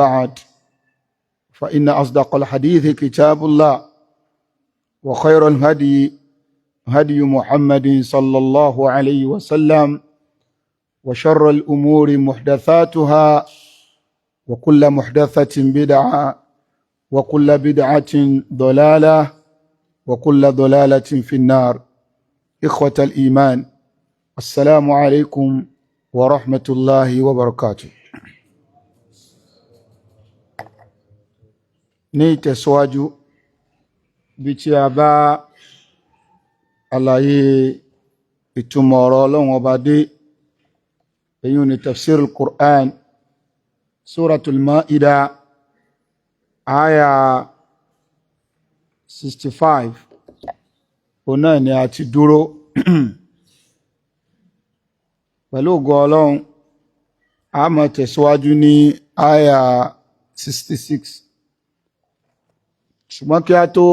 بعد فإن أصدق الحديث كتاب الله وخير الهدي هدي محمد صلى الله عليه وسلم وشر الأمور محدثاتها وكل محدثة بدعة وكل بدعة ضلالة وكل ضلالة في النار. إخوة الإيمان، السلام عليكم ورحمة الله وبركاته. ní ìtẹ̀síwájú bí tí a bá àlàyé ìtumọ̀ ọ̀rọ̀ Ọlọ́run ọba dé, èyí ni tafsir al-Qur'an suratul Ma'idah aya 65 ọ̀nà ni a ti dúró. Pẹ̀lú ògo Ọlọ́run a máa tẹ̀síwájú ní aya 66, ṣùgbọ́n kí a tó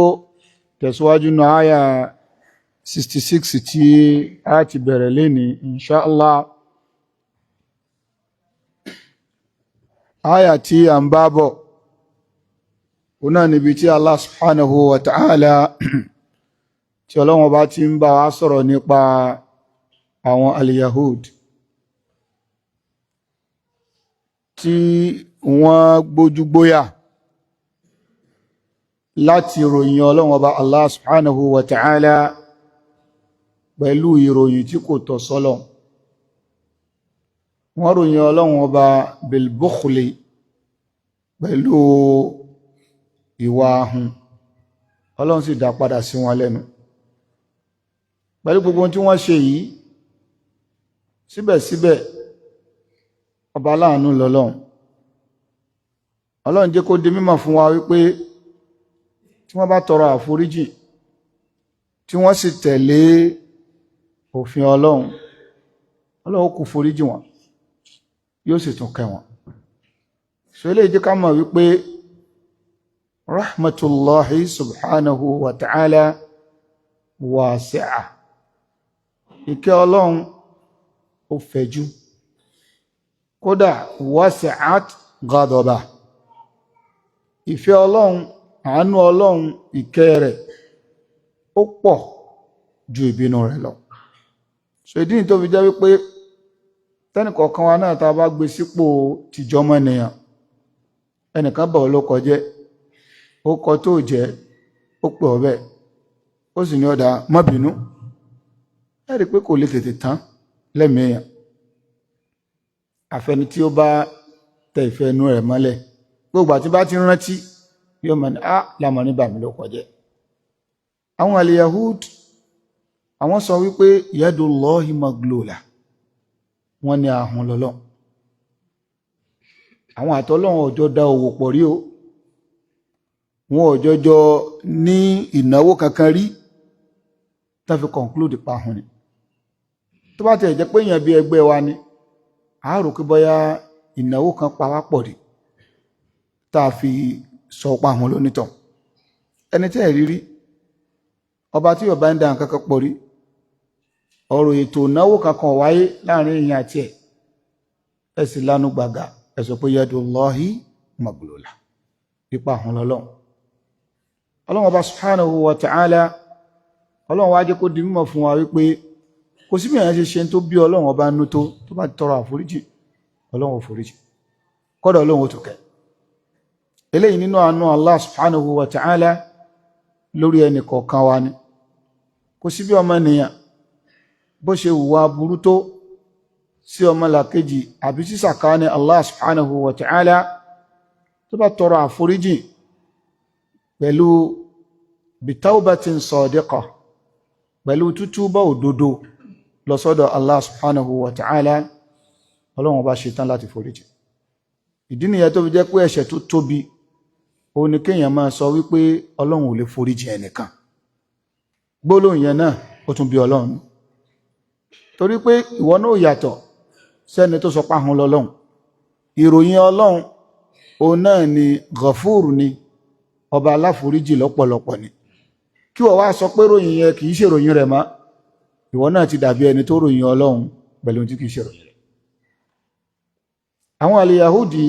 tẹ̀síwájú ní àyà 66 tí a ti bẹ̀rẹ̀ lénìí inṣáàlá, àyà tí a ń bá bọ̀ ó náà níbi tí Allah subhanahu wa ta'ala tí Ọlọ́run bá ti ń bá wa sọ̀rọ̀ nípa àwọn al-Yahud tí wọ́n gbójúgbóyà láti ròyìn Ọlọ́run ọba Allah subhanahu wa ta'ala pẹ̀lú ìròyìn tí kò tọ́ sọ́lọ̀. Wọ́n ròyìn Ọlọ́run ọba bilbukhli pẹ̀lú ìwà ahun, Ọlọ́run sì dá padà sí wọn lẹ́nu. Pẹ̀lú gbogbo tí wọ́n ṣe yìí, síbẹ̀síbẹ̀ ọba aláàánú lọ́lọ́run. Ọlọ́run jẹ́ kó di mímọ̀ fún wa wípé tí wọ́n bá tọrọ àforíjì tí wọ́n sì tẹ̀lé òfin Ọlọ́run, Ọlọ́run kò foríjì wọn, yóò sì tún kẹ́ wọn. So eléyìí jẹ́ ká mọ̀ wípé rahmatullahi subhanahu wa ta'ala wasi'a. Ìkẹ́ Ọlọ́run ó fẹ̀jú, kódà wasi'at ghadaba. Ìfẹ́ Ọlọ́run, àánú Ọlọ́run, ìkẹ́ rẹ̀ ó pọ̀ ju ìbínú rẹ̀ lọ. So ìdí ni tó fi jẹ́ wípé tẹ́nìkọ̀ọ̀kan wa náà tá bá gbé sípò tìjọmọ́ ènìyàn, ẹnìkan bá ló kọjẹ́, ó kọ tó jẹ́, ó pè ọ bẹ́ẹ̀, ó sì ní ọ̀dà má bínú, ẹ rí pé kò lè tètè tán lẹ́mìíyàn. Àfẹni tí ó bá tẹ ìfẹ́ inú rẹ̀ mọ́lẹ̀, gbogbo àti bá ti rántí yóò mọ̀ ní lámọ̀ ní bàmí ló kọjẹ́. Àwọn al-Yahud àwọn sọ wípé yadullahi maglula, wọ́n ní ahun lọ́lọ́. Àwọn àtọ́lọ́wọ̀n ọjọ́ dá owó pọ̀ rí o, wọn ọjọ́jọ́ ní ìnáwó kankan rí tán fi conclude pa ahun ni. Tó bá tẹ̀ jẹ́ pé èèyàn bí ẹgbẹ́ wa ni, a rò pé bóyá ìnáwó kan pa wá pọ̀ rí tá a fi sọ pa àwọn lónítọ̀. Ẹni tí ẹ̀ rírí ọba tí ọba ń dá nǹkan kan pọ̀ rí, ọ̀rọ̀ ètò ìnáwó kankan wáyé láàrin èèyàn àti ẹ sì lánú gbàgà ẹ sọ pé yadullahi maglula, ipa àwọn lọ́lọ́run. Ọlọ́run ọba subhanahu wa ta'ala, Ọlọ́run wá jẹ́ kó di mímọ̀ fún wa wípé kò sí bí èèyàn ṣe tó bí Ọlọ́run ọba nú tó bá tọrọ àforíjì, Ọlọ́run ò foríjì, kọ́dọ̀ Ọlọ́run ò tó kẹ́. Eléyìí nínú àánú Allah subhanahu wa ta'ala lórí ẹni kọ̀ọ̀kan wa ni. Kò sí bí ọmọ ènìyàn bó ṣe hùwà burú tó sí ọmọ làkejì àbí sí sàkáání Allah subhanahu wa ta'ala, tó bá tọrọ àforíjì pẹ̀lú bitawbatin sadiqa, pẹ̀lú tútúbà òdodo lọ sọ́dọ̀ Allah subhanahu wa ta'ala, Ọlọ́run bá ṣetán láti foríjì. Ìdí nìyẹn tó fi jẹ́ pé ẹ̀ṣẹ̀ tó tóbi ó ní kéèyàn máa sọ wípé Ọlọ́run ò lè foríjì ẹnìkan. Gbólóhùn yẹn náà ó tún bí Ọlọ́run, torí pé ìwọ náà yàtọ̀ sẹ́ni tó sọ pé ahun lọ́lọ́run. Ìròyìn Ọlọ́run òun náà ni Ghafur ni, ọba aláforíjì lọ́pọ̀lọpọ̀ ni. Kí wọ́n wá sọ pé ròyìn yẹn kìí ṣe ròyìn rẹ̀ mọ́, ìwọ náà ti dàbí ẹni tó ròyìn Ọlọ́run pẹ̀lú tí kìí ṣe ròyìn rẹ̀. Àwọn al-Yahudi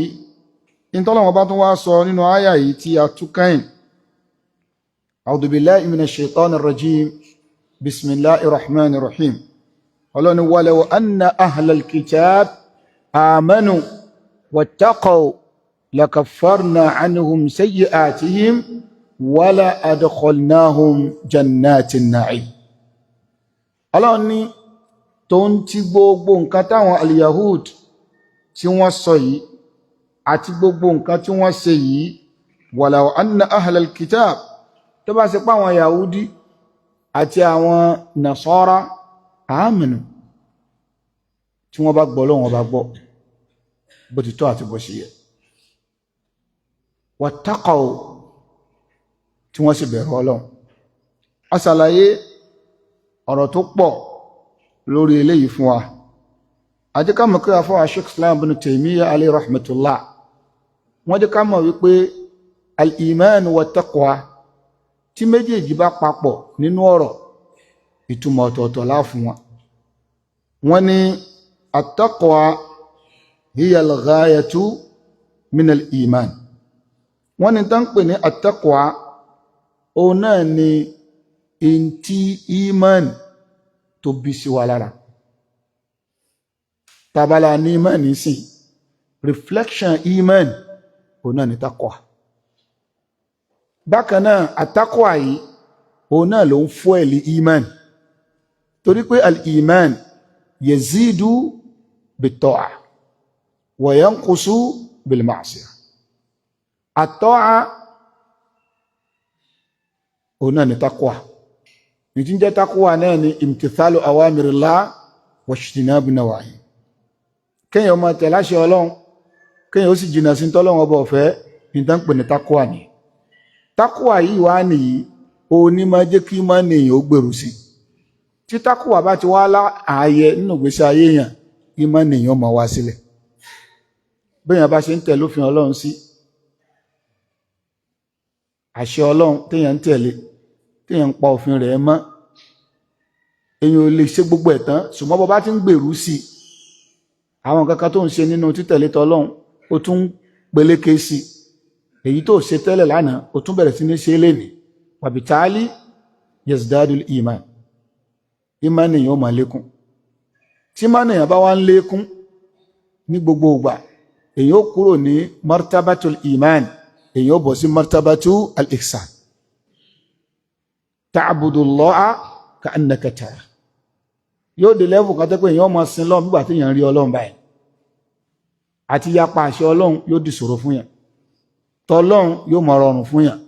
ìtọ́lọ́wọ́ bá tún wá sọ nínú àyà yìí tí a tú kẹ́yìn. A'udhu billahi minash shaitanir rajim. Bismillahir rahmanir rahim. Ọlọ́ni walaw anna ahlal kitab amanu wattaqaw lakaffarna anhum sayyi'atihim wala adkhalnahum jannatin na'im. Ọlọ́ni tó ń ti gbogbo nǹkan táwọn al-Yahud tí wọ́n sọ yìí àti gbogbo nǹkan tí wọ́n ṣe yìí, walaw anna ahlal kitab, tó bá ṣe pé àwọn Yahudi àti àwọn Nasara àmìnù tí wọ́n bá gbọ́ lọ́wọ́n bá gbọ́ bó ti tọ́ àti bó ṣe yẹ, wattaqaw, tí wọ́n sì bẹ̀rù Ọlọ́run. A ṣàlàyé ọ̀rọ̀ tó pọ̀ lórí eléyìí fún wa. A jẹ́ ká mọ̀ pé àfọwà Sheikh Islam ibn Taymiyyah alayhi rahmatullah, wọ́n jẹ́ ká mọ̀ wípé al-iman wa taqwa tí méjèèjì bá papọ̀ nínú ọ̀rọ̀, ìtumọ̀ ọ̀tọ̀ọ̀tọ̀ lá fún wọn. Wọ́n ní at-taqwa hiya al-ghayatu min al-iman. Wọ́n ní tán pè ní at-taqwa, òun náà ni in tí iman tó bí sí wa lára. Tabala ní iman ní sí, reflection iman òun náà ni taqwa. Bákan náà at-taqwa yìí òun náà ló ń fuel iman, torí pé al-iman yazidu bit-ta'a wa yanqusu bil-ma'siyah. At-ta'a òun náà ni taqwa. Ìjíǹjẹ́ taqwa náà ni imtithalu awamirillah wa ijtinabu nawahi. Kéèyàn máa tẹ̀lé àṣẹ Ọlọ́run, kéèyàn ó sì jìnnà sí t'Ọlọ́run ọba ò fẹ́, ní tán pè ní taqwa ni. Taqwa yìí wá nìyí, òun ní máa jẹ́ kí máa ní èèyàn ó gbèrú sí. Tí taqwa bá ti wá ààyè nínú ìgbésí ayé èèyàn, kí máa ní èèyàn máa wá sílẹ̀. Béèyàn bá ṣe ń tẹ̀lé òfin Ọlọ́run sí, àṣẹ Ọlọ́run téèyàn ń tẹ̀lé, téèyàn ń pa òfin rẹ̀ mọ́, èèyàn ò lè ṣe gbogbo ẹ̀ tán, ṣùgbọ́n bó bá ti ń gbèrú sí, àwọn kankan tó ń ṣe nínú títẹ̀lé t'Ọlọ́run ó tún peléke sí, èyí tó ṣe tẹ́lẹ̀ lánàá ó tún bẹ̀rẹ̀ sí ní ṣe lénìí. Wàbítálí yazdadul iman, iman èèyàn ó máa lékún. Tí iman èèyàn bá wá ń lékún ní gbogbo ìgbà, èèyàn ó kúrò ní martabatul iman, èèyàn ó bọ̀ sí martabatu al-ihsan. Ta'budullaha ka'annaka tara. Yóò dé lẹ́fù kan tẹ́ pé èèyàn máa sin Ọlọ́run nígbà tí èèyàn rí Ọlọ́run báyìí. Àti yapa àṣẹ Ọlọ́run yóò di ṣòro fún yàn. T'Ọlọ́run yóò máa rọrùn fún yàn.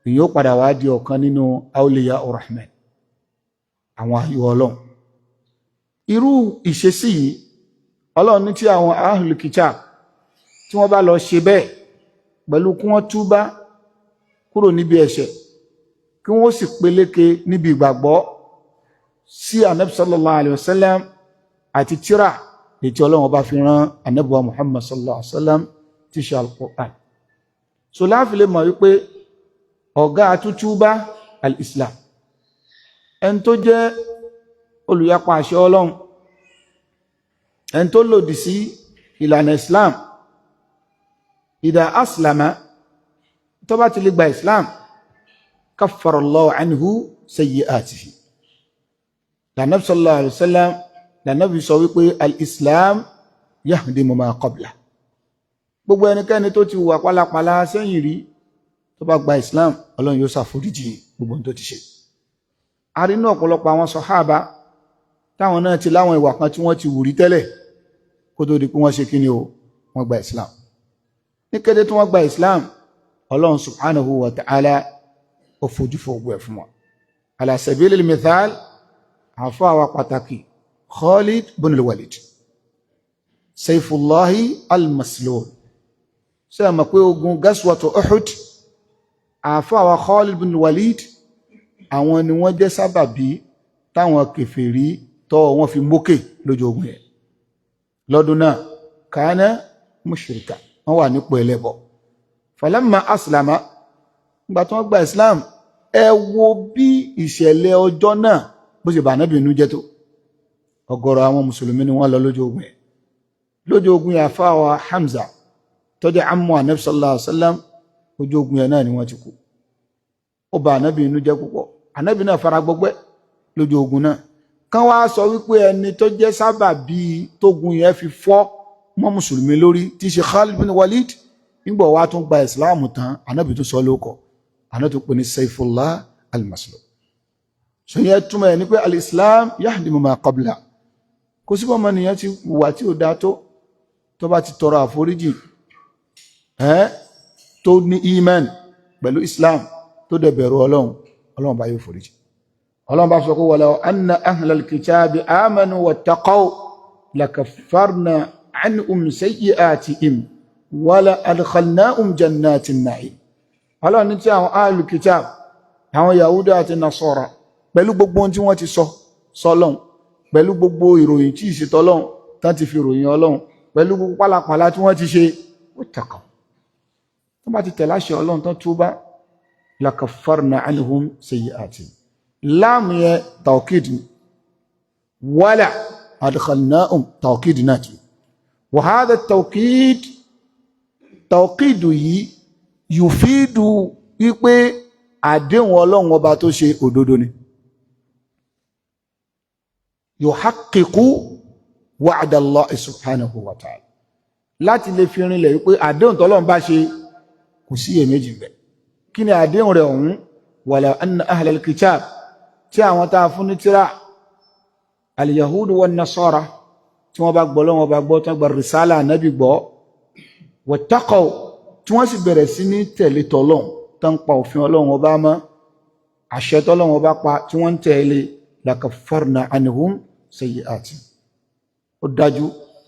Èèyàn ó padà wá di ọ̀kan nínú awliya ar-Rahman, àwọn ayò Ọlọ́run. Irú ìṣesí yìí, Ọlọ́run ní tí àwọn ahlul kitab tí wọ́n bá lọ ṣe bẹ́ẹ̀ pẹ̀lú kí wọ́n túbá kúrò níbi ẹ̀ṣẹ̀, kí wọ́n sì peléke níbi ìgbàgbọ́ sí Ànábì sallallahu alayhi wa sallam àti tírà ètí Ọlọ́run bá fi rán Ànábì wa Muhammad sallallahu alayhi wa sallam tí ṣe al-Qur'an. So láàfin lè mọ̀ wípé ọ̀gá àtútúbá al-Islam, ẹni tó jẹ́ olùyapa àṣẹ Ọlọ́run, ẹni tó lòdì sí ìlànà Islam, ìdá aslama, tó bá ti lè gba Islam, kaffarallahu anhu sayyi'atihi. L'Ànábì sallallahu alayhi wa sallam, l'Ànábì sọ wípé al-Islam yahdimu ma qabla. Gbogbo ẹnikẹ́ni tó ti wà pálapàla sẹ́yìn rí, tó bá gba Islam, Ọlọ́run yóò ṣàforíjì gbogbo tó ti ṣe. A rí ní ọ̀pọ̀lọpọ̀ àwọn sàhábà táwọn náà ti láwọn ìwà kan tí wọ́n ti wù rí tẹ́lẹ̀ kó tó di pé wọ́n ṣe kí ni o, wọ́n gba Islam. Ní kété tí wọ́n gba Islam, Ọlọ́run subhanahu wa ta'ala ó fojú fo gbogbo ẹ̀ fún wọn. Ala sabilil mithal, àfọ́ àwa pàtàkì Khalid bin al-Walid, Sayfullahi al-Maslul. Ṣé ẹ mọ̀ pé ogun Gaswatu Uhud, àfọ́ àwa Khalid bin al-Walid, àwọn ni wọ́n jẹ́ sábàbí táwọn kèfèrí tọ́ wọ́n fi mókè lójú ogun yẹn. Lọ́dún náà, kana mushrika, wọ́n wà nípò ẹlẹ́bọ. Falamma aslama, nígbà tí wọ́n gba Islam, ẹ wo bí ìṣẹ̀lẹ̀ ọjọ́ náà bó ṣe bà Ànábì nínú jẹ́ tó. Ọ̀gọ̀rọ̀ àwọn mùsùlùmí ni wọ́n lọ lójú ogun yẹn. Lójú ogun yẹn, àfáà wa Hamza tó jẹ́ ammu Ànábì sallallahu alaihi wasallam ojú ogun yẹn náà ni wọ́n ti kú. Ó bà Ànábì inú jẹ́ púpọ̀. Ànábì náà fara gbọgbẹ́ lójú ogun náà. Kán wá sọ wípé ẹni tó jẹ́ sábàbí tógun yẹn fi fọ́ mọ́ mùsùlùmí lórí tí ṣe Khalid bin Walid nígbà wá tún gba ìsìláàmù tán Ànábì tó sọ lóko. Ànábì tó pè ní Sayfullah al-Maslul. So yẹn túmọ̀ ẹ̀ ní pé al-Islam yahdimu ma qabla. Kò sí bọ́mọ nìyẹn ti wà tí ó dá tó bá ti tọrọ àforíjì tó ní iman pẹ̀lú Islam tó dẹ̀ bẹ̀rù Ọlọ́run bá yóò foríjì. Ọlọ́run bá sọ pé walaw anna ahlal kitabi amanu wattaqaw lakaffarna anhum sayyi'atihim wala adkhalnahum jannatin na'im. Ọlọ́run ní tí àwọn ahlul kitab àwọn Yahuda àti Nasara pẹ̀lú gbogbo ohun tí wọ́n ti sọ́lọ́run pẹ̀lú gbogbo ìròyìn tí ìṣètò Ọlọ́run tán ti fi ròyìn Ọlọ́run pẹ̀lú gbogbo pálapàla tí wọ́n ti ṣe wattaqaw tó bá ti tẹ̀láṣẹ Ọlọ́run tán túbá lakaffarna anhum sayyi'atihim. Láàmù yẹ tawkid wala adkhalnahum tawkid náà tí wa hadha tawkid yìí yufidu wípé àdéhùn Ọlọ́run ọba tó ṣe òdodo ni. Yuhaqqiqu wa'da Allah subhanahu wa ta'ala. Láti lè fi rinlẹ̀ wípé àdéhùn tọ́lọ́run bá ṣe kò sí iyèméjì ńbẹ̀. Kí ni àdéhùn rẹ̀ ọ̀hún? Wala anna ahlal kitab tí àwọn tá a fún ní tírà al-yahudu wan nasara tí wọ́n bá gbọ́ lọ́wọ́ bá gbọ́ tán gba risala Ànábì gbọ́ wattaqaw tí wọ́n sì bẹ̀rẹ̀ sí ní tẹ̀lé tọ́lọ́run tán pa òfin Ọlọ́run ọba mọ́ àṣẹ tọ́lọ́run ọba pa tí wọ́n ń tẹ̀lé lakaffarna anhum sayyi'ati. Ó dájú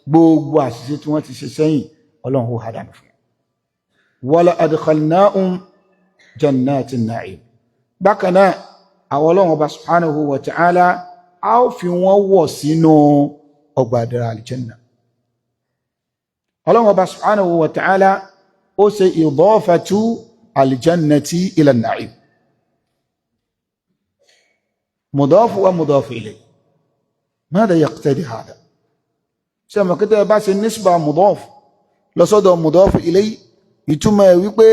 gbogbo àṣìṣe tí wọ́n ti ṣe sẹ́yìn Ọlọ́run ó hádànù fún wala adkhalnahum jannatin na'im. Bákan náà àwọn Ọlọ́run ọba subhanahu wa ta'ala a ó fi wọ́n wọ̀ sínú ọgbà ìdẹ̀ra aljanna. Ọlọ́run ọba subhanahu wa ta'ala ó ṣe idafatu aljannati ila an-na'im. Mudafu wa mudafu ilayh. Mada yaqtadi hada? Ṣé mọ̀ kí tẹ́ bá ṣe nisba mudafu lọ sọ́dọ̀ mudafu ilayh ìtumọ̀ ẹ̀ wípé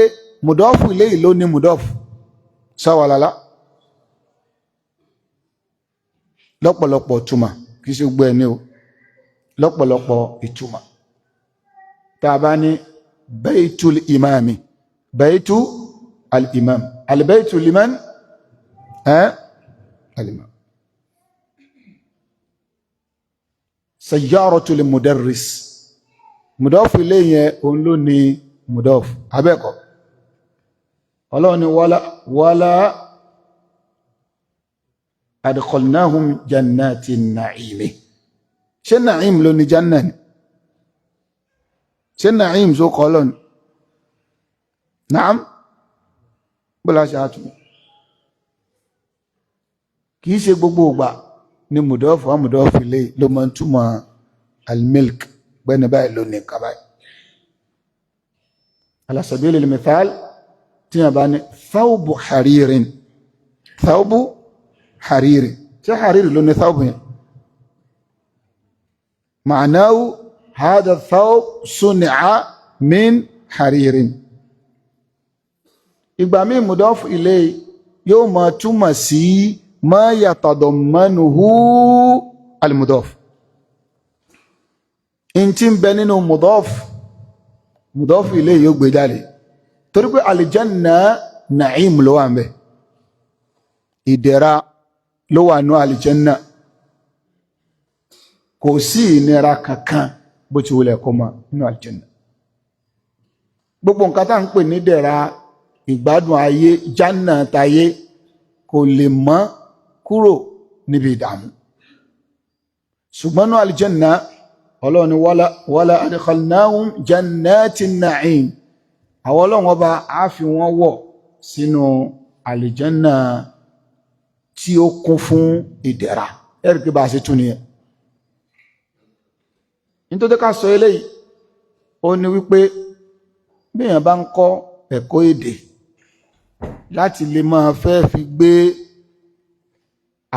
mudafu ilayh ló ní mudafu sáwàlálá lọ́pọ̀lọpọ̀ ìtumọ̀ kìí ṣe gbọ́ ẹni o lọ́pọ̀lọpọ̀ ìtumọ̀. Tá a bá ní baytul imami baytu al-imam al-baytu liman al-imam sayyaratu lil-mudarris mudafu ilayhi yẹn òun ló ní mudafu abẹ́kọ̀. Ọlọ́run ni wala adkhalnahum jannatin na'im. Ṣé na'im ló ní janna ni? Ṣé na'im só kọ́ lọ́nà? Na'am? Bọ́lá ṣe àtúnmọ̀. Kìí ṣe gbogbo ìgbà ni mudafu wa mudafu ilayhi ló máa ń túmọ̀ al-milk gbẹ́ni báyìí ló ní kàbáyì. Ala sabilil mithal tí a bá ní thawbu haririn thawbu hariri ṣe hariri ló ní thawbu yẹn ma'nahu hadha thawb suni'a min haririn. Ìgbà míì mudafu ilayhi yóò máa túmọ̀ sí ma yatadammanuhu al-mudafu. In tí ń bẹ nínú mudafu ilayhi yóò gbé jáde torí pé alìjánà na'im ló wà ń bẹ ìdẹ̀ra ló wà ní alìjánà kò sí ìnira kankan bó ti wulẹ̀ kó mọ́ nínú alìjánà. Gbogbo nǹkan tá ń pè ní dẹ̀ra ìgbádùn ayé jánà tayé kò lè mọ́ kúrò níbi ìdààmú. Ṣùgbọ́n ní alìjánà Ọlọ́run ni wala adkhalnahum jannatin na'im. Àwọn Ọlọ́run ọba á fi wọ́n wọ̀ sínú àlìjánà tí ó kún fún ìdẹ̀ra. Ẹ̀rí pé bá a ṣe tún nìyẹn. Nítorí ká sọ eléyìí ó ní wípé bí èèyàn bá ń kọ́ ẹ̀kọ́ èdè láti lè máa fẹ́ fi gbé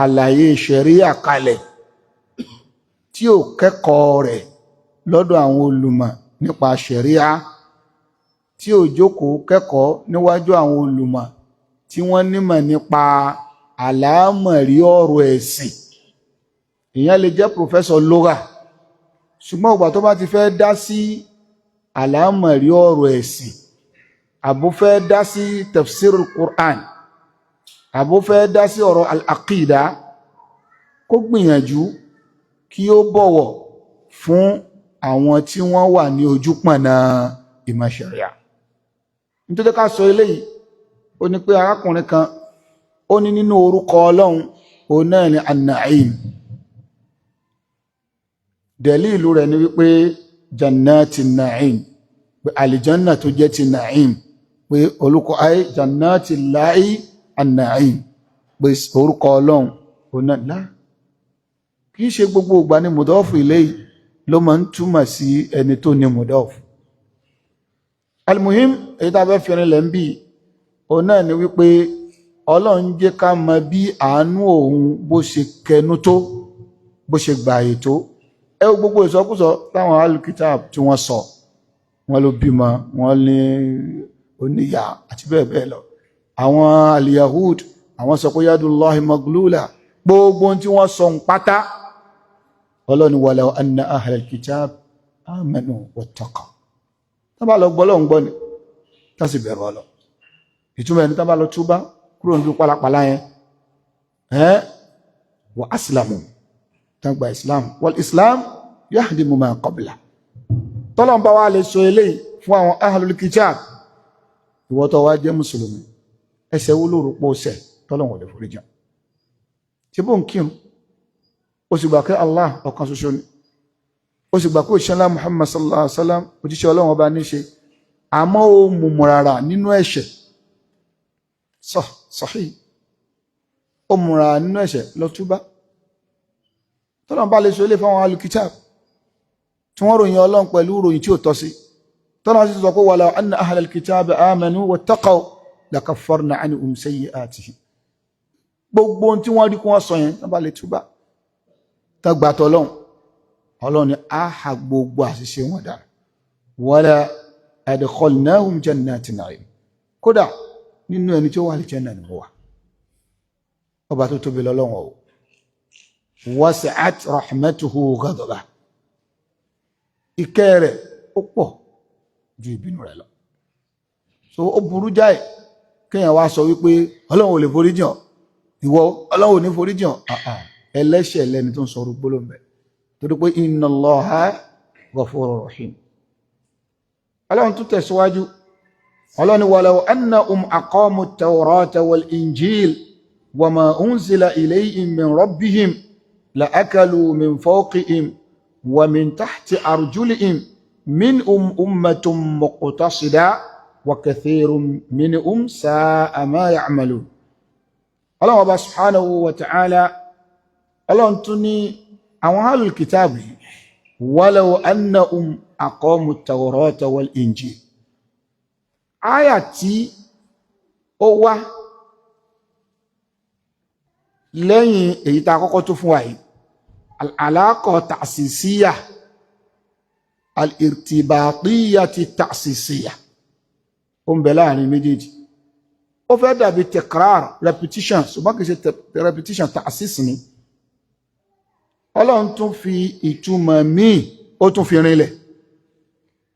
àlàyé ṣẹ̀ríà kalẹ̀ tí ó kẹ́kọ̀ọ́ rẹ̀ lọ́dọ̀ àwọn olùmọ̀ nípa ṣẹ̀ríà tí ò jókòó kẹ́kọ̀ọ́ níwájú àwọn olùmọ̀ tí wọ́n nímọ̀ nípa àlámọ̀rí ọ̀rọ̀ ẹ̀sìn. Èèyàn lè jẹ́ professor lugha ṣùgbọ́n ìgbà tó bá ti fẹ́ dá sí àlámọ̀rí ọ̀rọ̀ ẹ̀sìn, àbó fẹ́ dá sí tafsirul Qur'an, àbó fẹ́ dá sí ọ̀rọ̀ al-aqida, kó gbìyànjú kí ó bọ̀wọ̀ fún àwọn tí wọ́n wà ní ojúpọ̀nà ìmọ̀ ṣẹ̀ríà. Nítorí ká sọ eléyìí, ó ní pé arákùnrin kan ó ní nínú orúkọ Ọlọ́run òun náà ni an-Na'im. Dẹ̀lílù rẹ̀ ni wípé jannati na'im, pé àlìjánà tó jẹ́ ti na'im, pé orúkọ ayé jannati láì an-Na'im, pé orúkọ Ọlọ́run òun náà lá. Kìí ṣe gbogbo ìgbà ni mùdọ́fù ilayhi ló máa ń túmọ̀ sí ẹni tó ní mùdọ́fù. Al-muhim, èyí tá a fẹ́ fẹ́rin lẹ́ ń bí òun náà ni wípé Ọlọ́run jẹ́ ká mọ bí àánú òun bó ṣe kẹnu tó, bó ṣe gbààyè tó. Ẹ wo gbogbo ìsọkúsọ táwọn al-kitab tí wọ́n sọ, wọ́n ló bímọ, wọ́n ní oníyà àti bẹ́ẹ̀ bẹ́ẹ̀ lọ. Àwọn al-Yahud, àwọn sọ pé yadullahi maglula, gbogbo tí wọ́n sọ ń pátá. Ọlọ́run walaw anna ahlal kitab amanu wattaqaw. Tá bá lọ gbọ́ lọ́n gbọ́ ni, tá sì bẹ̀rù Ọlọ́run. Ìtumọ̀ ẹni tá bá lọ túbá kúrò ní pálapàla yẹn, wa aslamu, tán gba Islam, wal Islam yahdimu ma qabla. Tọ́lọ́n bá wá lè sọ eléyìí fún àwọn ahlul kitab, ìwọ tó wá jẹ́ mùsùlùmí, ẹ̀ṣẹ̀ wo ló rò pé ó ṣẹ̀ tọ́lọ́n ò lè forí jìn? Ṣé bó ń kírun, ó sì gbà pé Allah ọ̀kan ṣoṣo ni, ó sì gbà pé òṣìṣẹ́ ńlá Muhammad sallallahu alaihi wasallam òjíṣẹ́ Ọlọ́run ọba ní ṣe, àmọ́ ó mùmùràrà nínú ẹ̀ṣẹ̀, sahih, ó mùmùràrà nínú ẹ̀ṣẹ̀ lọ túbá. Tọ́lọ́run bá lè sọ ilé fáwọn al-kitab tí wọ́n ròyìn Ọlọ́run pẹ̀lú ròyìn tí ó tọ́ sí. Tọ́lọ́run sì sọ pé walaw anna ahlal kitab amanu wattaqaw lakaffarna anhum sayyi'atihim. Gbogbo tí wọ́n rí kí wọ́n sọ yẹn tán bá lè túbá, tán gbà tọ́lọ́run, Ọlọ́run ni á ha gbogbo àṣìṣe wọn dànù. Wala adkhalnahum jannati na'im. Kódà nínú ẹni tí ó wà lè jẹ́ náà ni wọ́n wà. Ọba tó tóbi lọ́lọ́run o. Wasi'at rahmatuhu ghadaba. Ìkẹ́ rẹ̀ ó pọ̀ ju ìbínú rẹ̀ lọ. So ó burú jáì kéèyàn wá sọ wípé Ọlọ́run ò lè forí jìn ọ́, ìwọ Ọlọ́run ò ní forí jìn ọ́. Ẹlẹ́ṣẹ̀ lẹ́ni tó ń sọ orúgbó ló ń bẹ̀. Torí pé inna Allaha ghafurur rahim. Ọlọ́run tún tẹ̀síwájú. Ọlọ́run ni walaw annahum aqamu at-tawrata wal-injil wa ma unzila ilayhim min rabbihim la akalu min fawqihim wa min tahti arjulihim minhum ummatun muqtasida wa kathirun minhum sa'a ma ya'malun. Ọlọ́run Ọba subhanahu wa ta'ala, Ọlọ́run tún ní àwọn ahlul kitabi walaw annahum aqamu at-tawrata wal-injil. Àyà tí ó wá lẹ́yìn èyí tá kọ́kọ́ tó fún wa yìí, al-alaqa ta'sisiyya, al-irtibatiyya ta'sisiyya, ó ń bẹ láàrin méjèèjì. Ó fẹ́ dàbí tekrar, repetition, ṣùgbọ́n kìí ṣe repetition, ta'sis ni. Ọlọ́run tún fi ìtumọ̀ míì ó tún fi rinlẹ̀.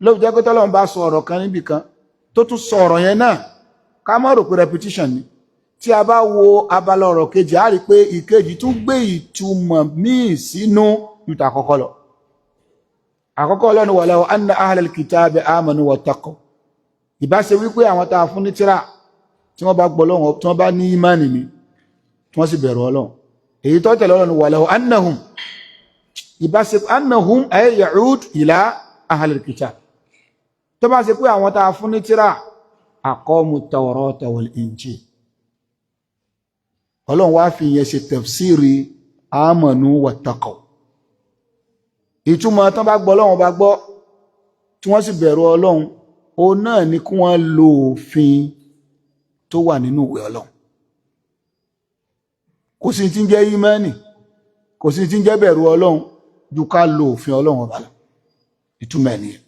Ló jẹ́ pé tọ́lọ́run bá sọ ọ̀rọ̀ kan níbì kan tó tún sọ ọ̀rọ̀ yẹn náà, ká má rò pé repetition ni. Tí a bá wo abala ọ̀rọ̀ kejì, a rí pé ìkejì tún gbé ìtumọ̀ míì sínú ìta àkọ́kọ́ lọ. Àkọ́kọ́ Ọlọ́run walaw anna ahlal kitabi amanu wattaqaw. Ìbá ṣe wípé àwọn tá a fún ní tírà tí wọ́n bá gbọ́ Ọlọ́run, tí wọ́n bá ní ìmánì ni, tí wọ́n sì bẹ̀rù Ọlọ́run. Èyí tó tẹ̀lé Ọlọ́run walaw annahum, ìbá ṣe annahum ay ya'ud ila ahlil kitab. Tó bá ṣe pé àwọn tá a fún ní tírà aqamu at-tawrata wal-injil. Ọlọ́run wá fi yẹn ṣe tafsiri amanu wattaqaw. Ìtumọ̀ tán bá gbọ́ Ọlọ́run bá gbọ́ tí wọ́n sì bẹ̀rù Ọlọ́run, ó náà ni kí wọ́n lo òfin tó wà nínú ìwé Ọlọ́run. Kò sí tí ń jẹ́ ìmánì, kò sí tí ń jẹ́ bẹ̀rù Ọlọ́run ju ká lo òfin Ọlọ́run ọba lọ. Ìtumọ̀ ẹ̀nìyàn.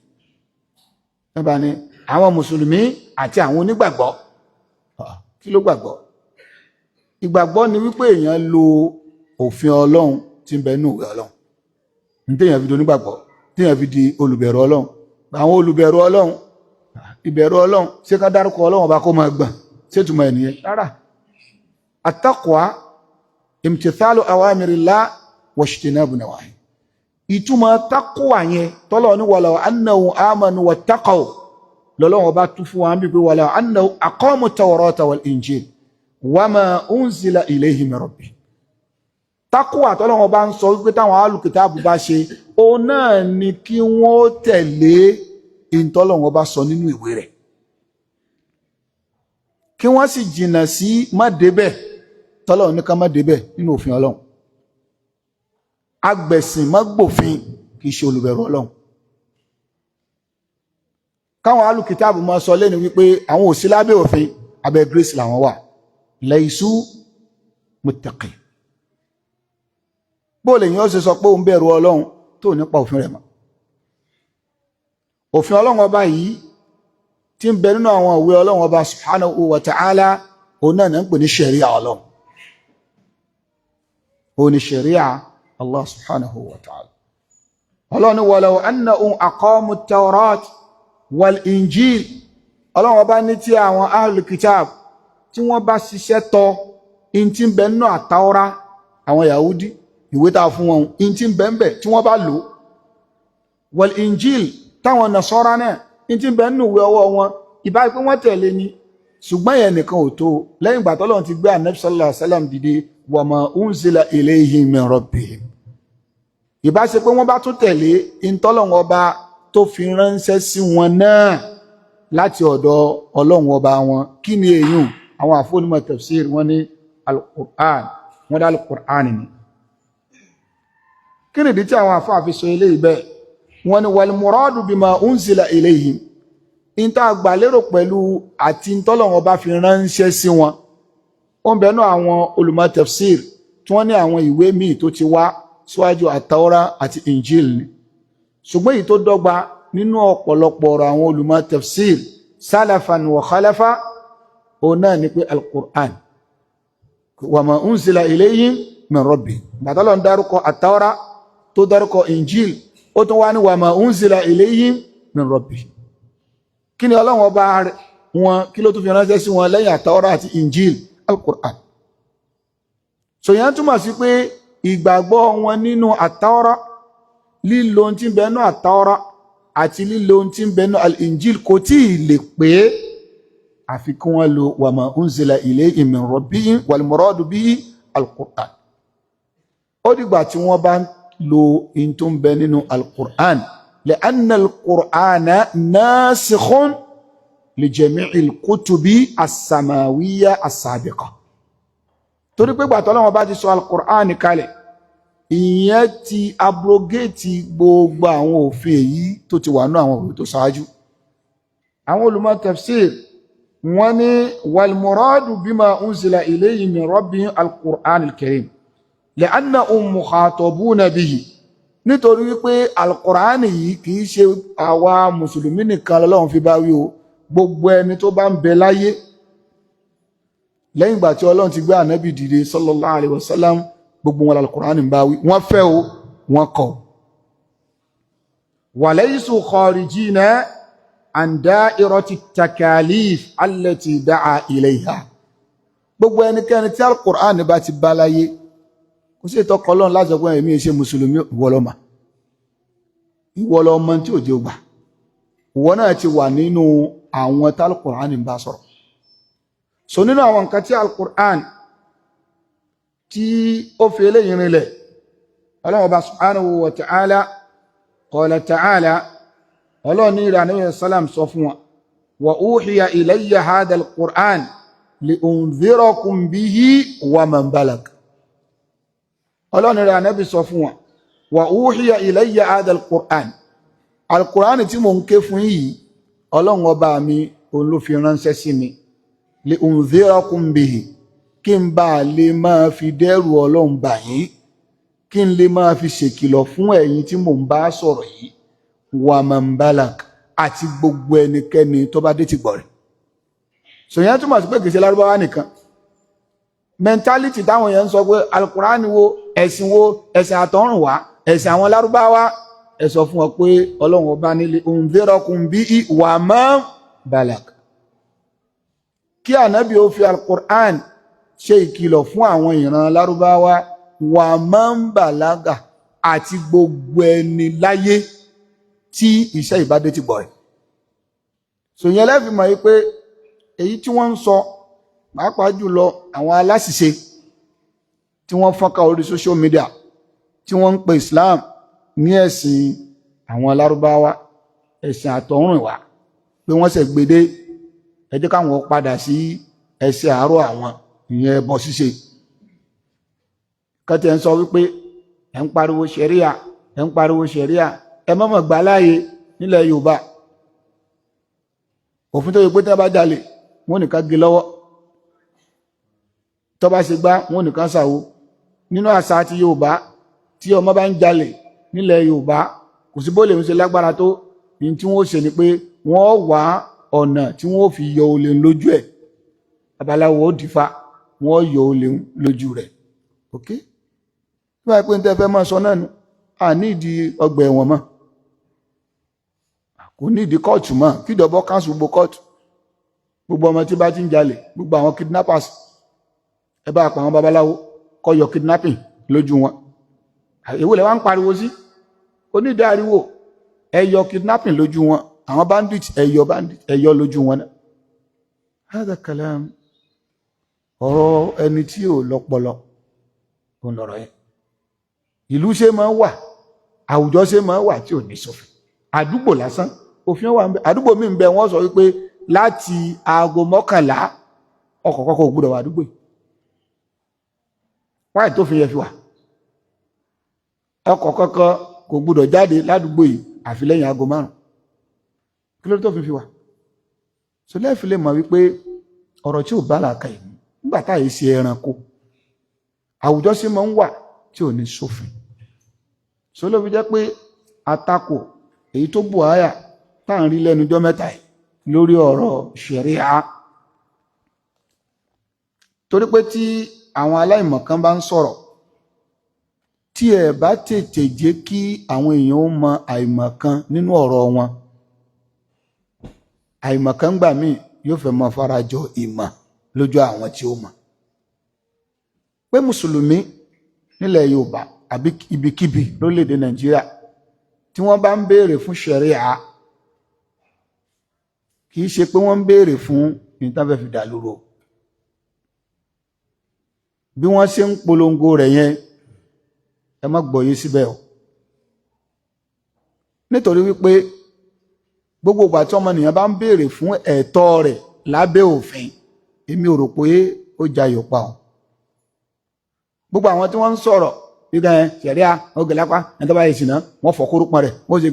Nígbà ní àwọn mùsùlùmí àti àwọn onígbàgbọ́. Kí ló gbàgbọ́? Ìgbàgbọ́ ni wípé èèyàn lo òfin Ọlọ́run tí ń bẹ nínú ìwé Ọlọ́run, ní téèyàn fi di onígbàgbọ́, téèyàn fi di olùbẹ̀rù Ọlọ́run. Àwọn olùbẹ̀rù Ọlọ́run, ìbẹ̀rù Ọlọ́run, ṣé ká dárúkọ Ọlọ́run ọba kó máa gbọ̀n, ṣé túmọ̀ ẹ̀ nìyẹn? Rárá. At-taqwa imtithalu awamirillah wa ijtinabu nawahi. Ìtumọ̀ taqwa yẹn tọ́lọ̀ ní walaw annahum amanu wattaqaw lọ́lọ́run ọba tún fún wa ń bí pé walaw annahum aqamu at-tawrata wal injil wama unzila ilayhim min rabbihim. Taqwa tọ́lọ́run ọba ń sọ wípé táwọn alùkìtàbù bá ṣe, òun náà ni kí wọ́n tẹ̀lé ìtọ́lọ́run ọba sọ nínú ìwé rẹ̀, kí wọ́n sì jìnnà sí má débẹ̀ tọ́lọ́run ní ká má débẹ̀ nínú òfin Ọlọ́run. Agbẹ̀sìn má gbòfin kì í ṣe olùbẹ̀rù Ọlọ́run. Káwọn alùkìtàbù máa sọ lẹ́nu wípé àwọn ò sí lábẹ́ òfin, abẹ́ grace làwọn wà, laysu muttaqin. Bó lè yàn ó ṣe sọ pé òun bẹ̀rù Ọlọ́run tó nípa òfin rẹ̀ mọ́? Òfin Ọlọ́run ọba yìí tí ń bẹ nínú àwọn ìwé Ọlọ́run ọba subhanahu wa ta'ala, òun náà ń pè ní sharia Ọlọ́run. Òun ni sharia Allah subhanahu wa ta'ala. Ọlọ́run ni walaw annahum aqamu at-tawrat wal injil. Ọlọ́run ọba ní tí àwọn ahlul kitab tí wọ́n bá ṣiṣẹ́ tọ in tí ń bẹ nínú àtàwọ́rá àwọn Yahudi, ìwé tá fún wọn, in tí ń bẹ ń bẹ tí wọ́n bá lò, wal injil táwọn Nasara náà in tí ń bẹ nínú ìwé ọwọ́ wọn, ìbá pé wọ́n tẹ̀lé ni, ṣùgbọ́n yẹn nìkan ò tó. Lẹ́yìn ìgbà tọ́lọ́run ti gbé Ànábì sallallahu alaihi wasallam dìde, wa ma unzila ilayhim min rabbihim. Ìbá ṣe pé wọ́n bá tún tẹ̀lé ìtọ́lọ́run ọba tó fi ránṣẹ́ sí wọn náà láti ọ̀dọ̀ Ọlọ́run ọba wọn. Kí ni èyún? Àwọn àfónímọ̀ tafsir wọ́n ní al-Qur'an, wọ́n dá al-Qur'an ni. Kí nìdí tí àwọn àfáà fi sọ ilé ibẹ̀? Wọ́n ní wal muradu bima unzila ilayhim, ìta àgbàlérò pẹ̀lú àti ìtọ́lọ́run ọba fi ránṣẹ́ sí wọn. Ó ń bẹ̀nú àwọn olùmọ̀ tafsir tí wọ́n ní àwọn ìwé míì tó ti wá síwájú àtàwọ́rá àti injil ni, ṣùgbọ́n èyí tó dọ́gba nínú ọ̀pọ̀lọpọ̀ ọ̀rọ̀ àwọn olùmọ̀ tafsir salafan wa khalafa, òun náà ni pé al-Qur'an wa ma unzila ilayhim min rabbi. Bàtọ́lọ̀ ń dárúkọ àtàwọ́rá tó dárúkọ injil, ó tún wá ní wa ma unzila ilayhim min rabbi. Kí ni Ọlọ́run ọba wọn, kí ló tún fi ránṣẹ́ sí wọn lẹ́yìn àtàwọ́rá àti injil? Al-Qur'an. So yẹn túmọ̀ sí pé ìgbàgbọ́ wọn nínú àtàwọ́rá, lílo tí ń bẹnu àtàwọ́rá àti lílo tí ń bẹnu al-injil kò tí ì lè pé àfi kí wọ́n lo wa ma unzila ilayhim min rabbihim wal muradu bihi al-Qur'an. Ó dìgbà tí wọ́n bá lo in tó ń bẹ nínú al-Qur'an, li'anna al-Qur'ana nasikhun li jami'il kutubi as-samawiyya as-sabiqa. Torí pé gbàtọ́ Ọlọ́run bá ti sọ al-Qur'an kalẹ̀, ìyẹn ti abrogate gbogbo àwọn òfin èyí tó ti wà ní àwọn òfin tó ṣáájú. Àwọn olùmọ̀ tafsir wọ́n ní wal muradu bima unzila ilayhim min rabbihim al-Qur'an al-Karim li'annahum mukhatabuna bihi. Nítorí wípé al-Qur'an yìí kìí ṣe àwa mùsùlùmí nìkan l'Ọlọ́run fi bá wí o, gbogbo ẹni tó bá ń bẹ láyé lẹ́yìn ìgbà tí Ọlọ́run ti gbé Ànábì dìde sallallahu alaihi wasallam, gbogbo wọn al-Qur'an ń bá wí, wọ́n fẹ́ o wọ́n kọ̀. Wa laysu kharijina an da'irati takalif allati da'a ilayha. Gbogbo ẹnikẹ́ni tí al-Qur'an bá ti bá láyé, kò sí ìtọ́kọ Ọlọ́run láti ọgbọ́n èmi ṣe mùsùlùmí, ìwọlọ́mà ìwọlọ́mọ tí ò jẹ́ ògbà, ìwọ náà ti wà nínú àwọn tí al-Qur'an ń bá sọ̀rọ̀. So nínú àwọn nǹkan tí al-Qur'an tí ó fi eléyìí rinlẹ̀, Ọlọ́run Ọba subhanahu wa ta'ala qala ta'ala, Ọlọ́run ní ìrà Ànábì sallam sọ fún wọn, wa uhiya ilayya hadha al-Qur'an li unzirakum bihi wa man balag. Ọlọ́run ní ìrà Ànábì sọ fún wọn, wa uhiya ilayya hadha al-Qur'an, al-Qur'an tí mo ń ké fún yìí, Ọlọ́run Ọba mi òun ló fi ránṣẹ́ sí mi, li unzirakum bihi, kí n bá lè máa fi dẹ́rù Ọlọ́run bà yín, kí n lè máa fi ṣèkìlọ̀ fún ẹ̀yin tí mò ń bá sọ̀rọ̀ yìí, wa man balag, àti gbogbo ẹnikẹ́ni tó bá dé ti gbọ́ rẹ̀. sòyẹn túmọ̀ sí pé kìí ṣe lárúbáwá nìkan mentality táwọn yẹn ń sọ pé alukurani wo ẹ̀sìn àtọ̀run wá ẹ̀sìn àwọn lárúbáwá ẹ sọ fún wọn pé ọlọ́run ọba nílé unzirakum bihi wa man balag kí ànábì ó fi alukur'an ṣe ìkìlọ̀ fún àwọn ìran lárúbáwá wa man balaga àti gbogbo ẹni láyé tí iṣẹ́ ìbádé ti gbọ́ rẹ̀. sòyẹn lẹ́fì mọ̀ pé èyí tí wọ́n ń sọ pàápàá jùlọ àwọn aláṣìṣe tí wọ́n fọ́nká orí social media tí wọ́n ń pe Islam ní ẹ̀sìn àwọn lárúbáwá ẹ̀sìn àtọ̀húnrìnwá pé wọ́n ṣe gbede ẹ jẹ́ káwọn padà sí ẹ̀sìn àárọ̀ àwọn ìyẹn ẹbọ ṣíṣe kẹ́tẹ̀ ń sọ wípé ẹ̀ ń pariwo ṣẹ̀ríà ẹ mọ̀mọ̀ gbà láàyè nílẹ̀ Yorùbá òfin tó yẹ pé tí wọ́n bá jalè wọ́n nìkan gé lọ́wọ́ tó bá ṣe gbá wọ́n nìkan ṣàwo nínú àṣà àti Yorùbá tí ọmọ bá ń jalè nílẹ̀ Yorùbá kò sí bó lè ń ṣe lágbára tó ní tí wọ́n ṣe ni pé wọ́n wá ọ̀nà tí wọ́n fi yọ olè lójú ẹ̀ babaláwo ó dìfá wọ́n yọ olè lójú rẹ̀ ok tí wọ́n pè ń tẹ́ fẹ́ máa sọ náà nù à ní ìdí ọgbà ẹ̀wọ̀n mọ́ kò ní ìdí kóòtù mọ́ kí ìjọba káńsù gbogbo kóòtù gbogbo ọmọ tí bá ti ń jalè gbogbo àwọn kidnappers ẹ bá pa àwọn babaláwo kó yọ kidnapping lójú wọn èwo lẹ wá ń pariwo sí onídàáríwò ẹ yọ kidnapping lójú wọn àwọn bandit ẹ yọ lójú wọn náà hada kalam ọ̀rọ̀ ẹni tí ò lọ́pọlọ òun lọ̀rọ̀ yẹn ìlú ṣe máa wà àwùjọ ṣe máa wà tí ò ní sófin àdúgbò lásán òfin wà ń bẹ àdúgbò mi ń bẹ wọ́n sọ wípé láti aago 11 ọkọ̀ kọ́kọ́ ò gbọ́dọ̀ wà àdúgbò yìí wáyé tó fi yẹ fi wà ọkọ̀ kọ́kọ́ kò gbọ́dọ̀ jáde ládùúgbò yìí àfi lẹ́yìn aago 5 kí ló tó fi wà so lẹ́ẹ̀fi lè mọ̀ wípé ọ̀rọ̀ tí ò bá làákà yìí nígbà táyé sí ẹranko àwùjọ sí máa ń wà tí ò ní sófin so ló fi jẹ́ pé àtakò èyí tó bù áyà tá à ń rí lẹ́nu jọ́ mẹ́ta yìí lórí ọ̀rọ̀ ṣẹ̀ríà torí pé tí àwọn aláìmọ̀kan bá ń sọ̀rọ̀ tí ẹ bá tètè jẹ́ kí àwọn èèyàn ó mọ àìmọ̀kan nínú ọ̀rọ̀ wọn àìmọ̀kan gbà míì yóò fẹ́ mọ farajọ ìmọ̀ lójú àwọn tí ó mọ̀ pé mùsùlùmí nílẹ̀ Yorùbá àbí ibikíbi lórílẹ̀‐èdè Nàìjíríà tí wọ́n bá ń béèrè fún ṣẹ̀ríà kìí ṣe pé wọ́n ń béèrè fún ìtànfẹ́ fi dà lóró bí wọ́n ṣe ń polongo rẹ̀ yẹn ẹ má gbọ́yé síbẹ̀ o nítorí wípé gbogbo ìgbà tí ọmọnìyàn bá ń béèrè fún ẹ̀tọ́ rẹ̀ lábẹ́ òfin èmi ò rò pé ó jayò pa o gbogbo àwọn tí wọ́n ń sọ̀rọ̀ gbígbà yẹn ṣẹ̀ríà ọgẹ̀lápá ẹni tó bá yẹ ìsìná wọ́n fọ́ kórópọ̀ rẹ̀ wọ́n ṣe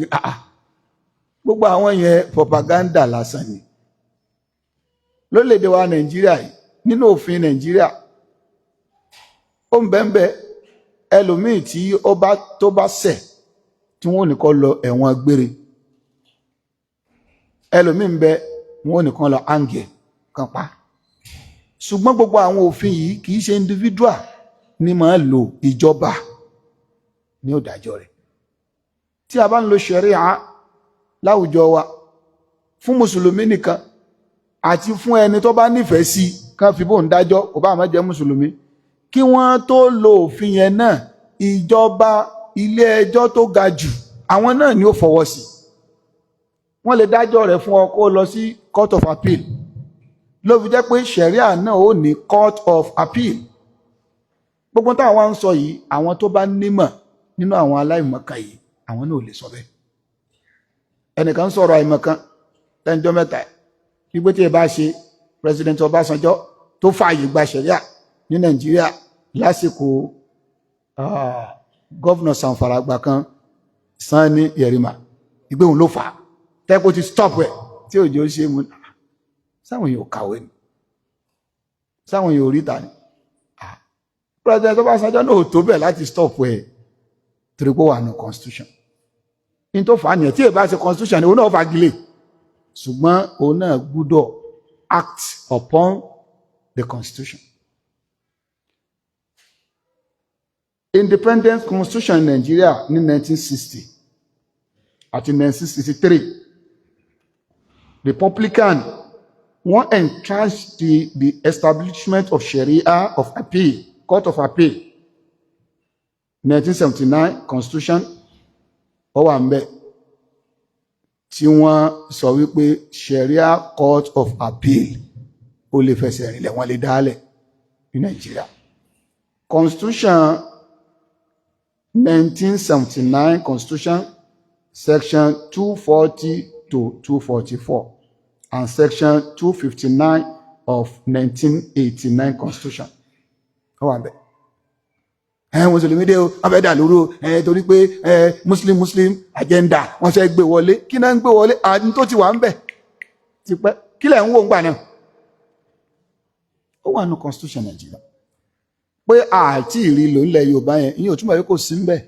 gbogbo àwọn yẹn propaganda lásán ni lórílẹ̀‐èdè wa Nàìjíríà yìí nínú òfin Nàìjíríà ó ń bẹ́ẹ̀ ẹlòmíì tí tó bá ṣẹ̀ tí wọ́n nìkan lọ ẹ̀wọ̀n gbére ẹlòmíì ń bẹ wọ́n nìkan lọ áńgẹ̀ kan pa ṣùgbọ́n gbogbo àwọn òfin yìí kìí ṣe individual ní máa lo ìjọba ní òdájọ́ rẹ̀ tí a bá ń lo ṣẹ̀ríà láwùjọ wa fún mùsùlùmí nìkan àti fún ẹni tó bá nífẹ̀ẹ́ sí kán fi bóun dájọ́ kò bá má jẹ́ mùsùlùmí kí wọ́n tó lo òfin yẹn náà ìjọba ilé ẹjọ́ tó ga jù àwọn náà ni ó fọwọ́ sí wọ́n lè dájọ́ rẹ̀ fún ọ kó lọ sí court of appeal ló fi jẹ́ pé ṣẹ̀ríà náà ó ní court of appeal gbogbo táwọn ń sọ yìí àwọn tó bá nímọ̀ nínú àwọn aláìmọ̀kan yìí àwọn náà ò lè sọ bẹ́ẹ̀ ẹnìkan sọ̀rọ̀ àìmọ̀kan lẹ́njọ́ mẹ́ta wípé tí ẹ bá ṣe president Ọbásanjọ́ tó fààyè gba ṣẹ̀ríà ní Nàìjíríà lásìkò gọ́vnà Sanfara àgbà kan Sanni Yerima ìgbéhùn ló fà á tẹ́kọ̀ ti stop ẹ̀ tí òjò ṣe mú sáwọn èèyàn kàwé ni sáwọn èèyàn oríta ni president Ọbásanjọ́ náà tó bẹ̀ láti stop ẹ̀ torí pé wà ní constitution in tó fà á nìyẹn tí ẹ bá ṣe constitution ìwọ náà fagilé ṣùgbọ́n òun náà gbọ́dọ̀ act upon the constitution. Independent constitution Nigeria ní 1960 àti 1963 Republican wọ́n encourage the establishment of Sharia of appeal, court of appeal. 1979 constitution ó wà ńbẹ̀ tí wọ́n sọ wípé Sharia court of appeal ó lè fẹsẹ̀ rinlẹ̀, wọ́n lè dálẹ̀ ní Nigeria. Constitution 1979 constitution section 240 to 244 and section 259 of 1989 constitution ó wà ńbẹ̀. Mùsùlùmí dé o abẹ́dà lóró torí pé muslim agenda wọ́n fẹ́ gbé wọlé. Kí náà ń gbé wọlé? Àdín tó ti wà ń bẹ̀ ti pẹ́. Kí lẹ̀ ń wò ń gbà náà? Ó wà ní constitution Nigeria pé àti ìrí lò ń lẹ Yorùbá yẹn, ìyẹn ò túmọ̀ pé kò sí ń bẹ̀.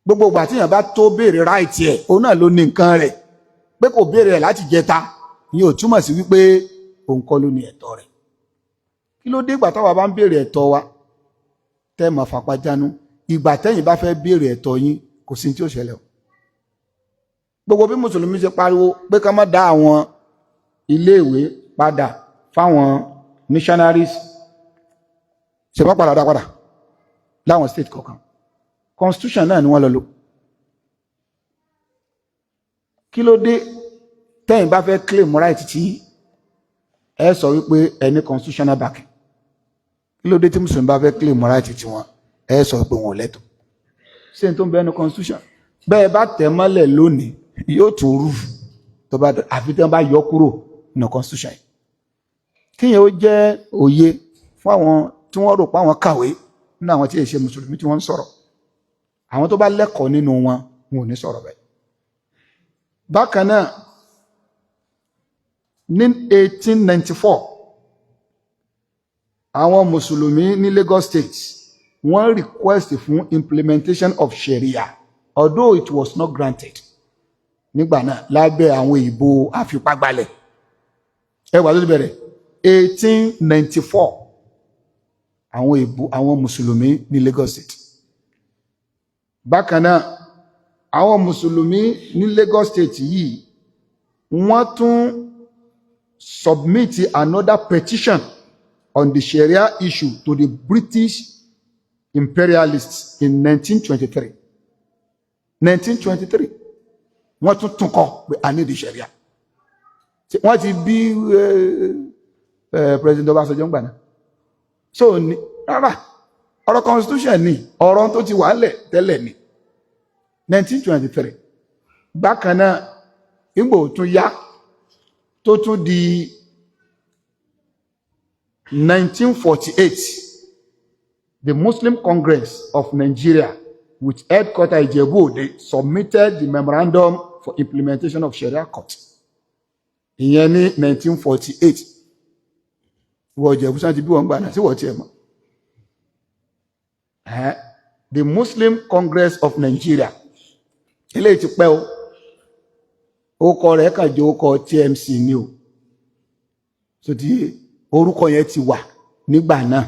Gbogbo ìgbà tí èèyàn bá tó béèrè right ẹ̀, òun náà ló ní nǹkan rẹ̀. Pé kò béèrè rẹ̀ láti jẹta, ìyẹn ò túmọ̀ sí wípé òun kọ́ ló ní ẹ̀tọ́ rẹ̀. Kí ló dé ìgbà táwa bá ń béèrè ẹ̀tọ́ wa tẹ́ máa fapá jánu? Ìgbà tẹ́yìn bá fẹ́ béèrè ẹ̀tọ́ yín kò sí tí ó ṣẹlẹ̀ o. Gbogbo bí mùsùlùmí ṣe pariwo pé ká má dá àwọn iléèwé padà fáwọn missionaries, ṣe bá padà dá padà láwọn state kọ̀ọ̀kan. Constitution náà ni wọ́n lọ lò. Kí ló dé tẹ́yìn bá fẹ́ claim right tí ẹ sọ wípé ẹni constitutional backing? Kí ló dé tí mùsùlùmí bá fẹ́ claim right tí wọn ẹ sọ pé wọn ò lẹ́tọ̀ọ́? Ṣé n tó ń bẹ ní constitution? Bẹ́ẹ̀ bá tẹ̀ mọ́lẹ̀ lónìí yóò tún rú tó bá àfi tí wọ́n bá yọ kúrò ní constitution yìí. Kíyẹn ó jẹ́ òye fún àwọn tí wọ́n rò pé àwọn kàwé nínú àwọn tí èṣe mùsùlùmí tí wọ́n ń sọ̀rọ̀. Àwọn tó bá lẹ́kọ̀ọ́ nínú wọn ò ní sọ̀rọ̀ bẹ́ẹ̀. Bákan náà ní 1894 àwọn mùsùlùmí ní Lagos State wọ́n request fún implementation of Sharia, although it was not granted nígbà náà lábẹ́ àwọn ìbò àfipágbalẹ̀. Ẹwà ló ti bẹ̀rẹ̀ 1894 àwọn ìbò àwọn mùsùlùmí ní Lagos State. Bákan náà àwọn mùsùlùmí ní Lagos State yìí wọ́n tún submit another petition on the Sharia issue to the British imperialists in 1923. 1923 wọ́n tún kọ pé a ní di Sharia. Wọ́n ti bí President Ọbásanjọ́ ń gbà náà. So ní rárá ọ̀rọ̀ constitution ni ọ̀rọ̀ tó ti wà lẹ̀ tẹ́lẹ̀ ni 1923. Bákan náà ìgbò tún yá tó tún di 1948 the Muslim Congress of Nigeria with headquarters Ijebu-Ode submitted the memorandum for implementation of Sharia court. Ìyẹn ní 1948 wọ́n Ìjẹ̀bú sáà ti bí wọ́n gbà náà sí wọ́n ti ẹ̀mọ́. The Muslim Congress of Nigeria eléyìí ti pẹ́ o, orúkọ rẹ̀ kàn jẹ́ orúkọ TMC ni o, so ti orúkọ yẹn ti wà nígbà náà.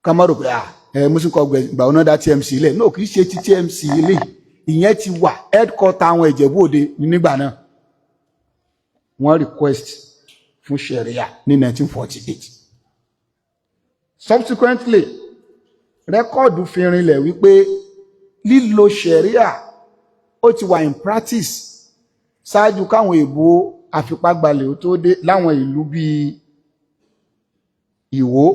Ká má rò pé Muslim Congress ìgbà wọn náà dá TMC lẹ̀, náà kì í ṣe ti TMC ilé ìyẹn ti wà headquarter àwọn Ìjẹ̀bú-Òde nígbà náà. Wọ́n request fún Sharia ní 1948. Subsequently rẹ́kọ̀dù fi rinlẹ̀ wípé lílo Sharia ó ti wà in practice ṣáájú káwọn èbó àfipágbalẹ̀ ó tó dé láwọn ìlú bíi Ìwó,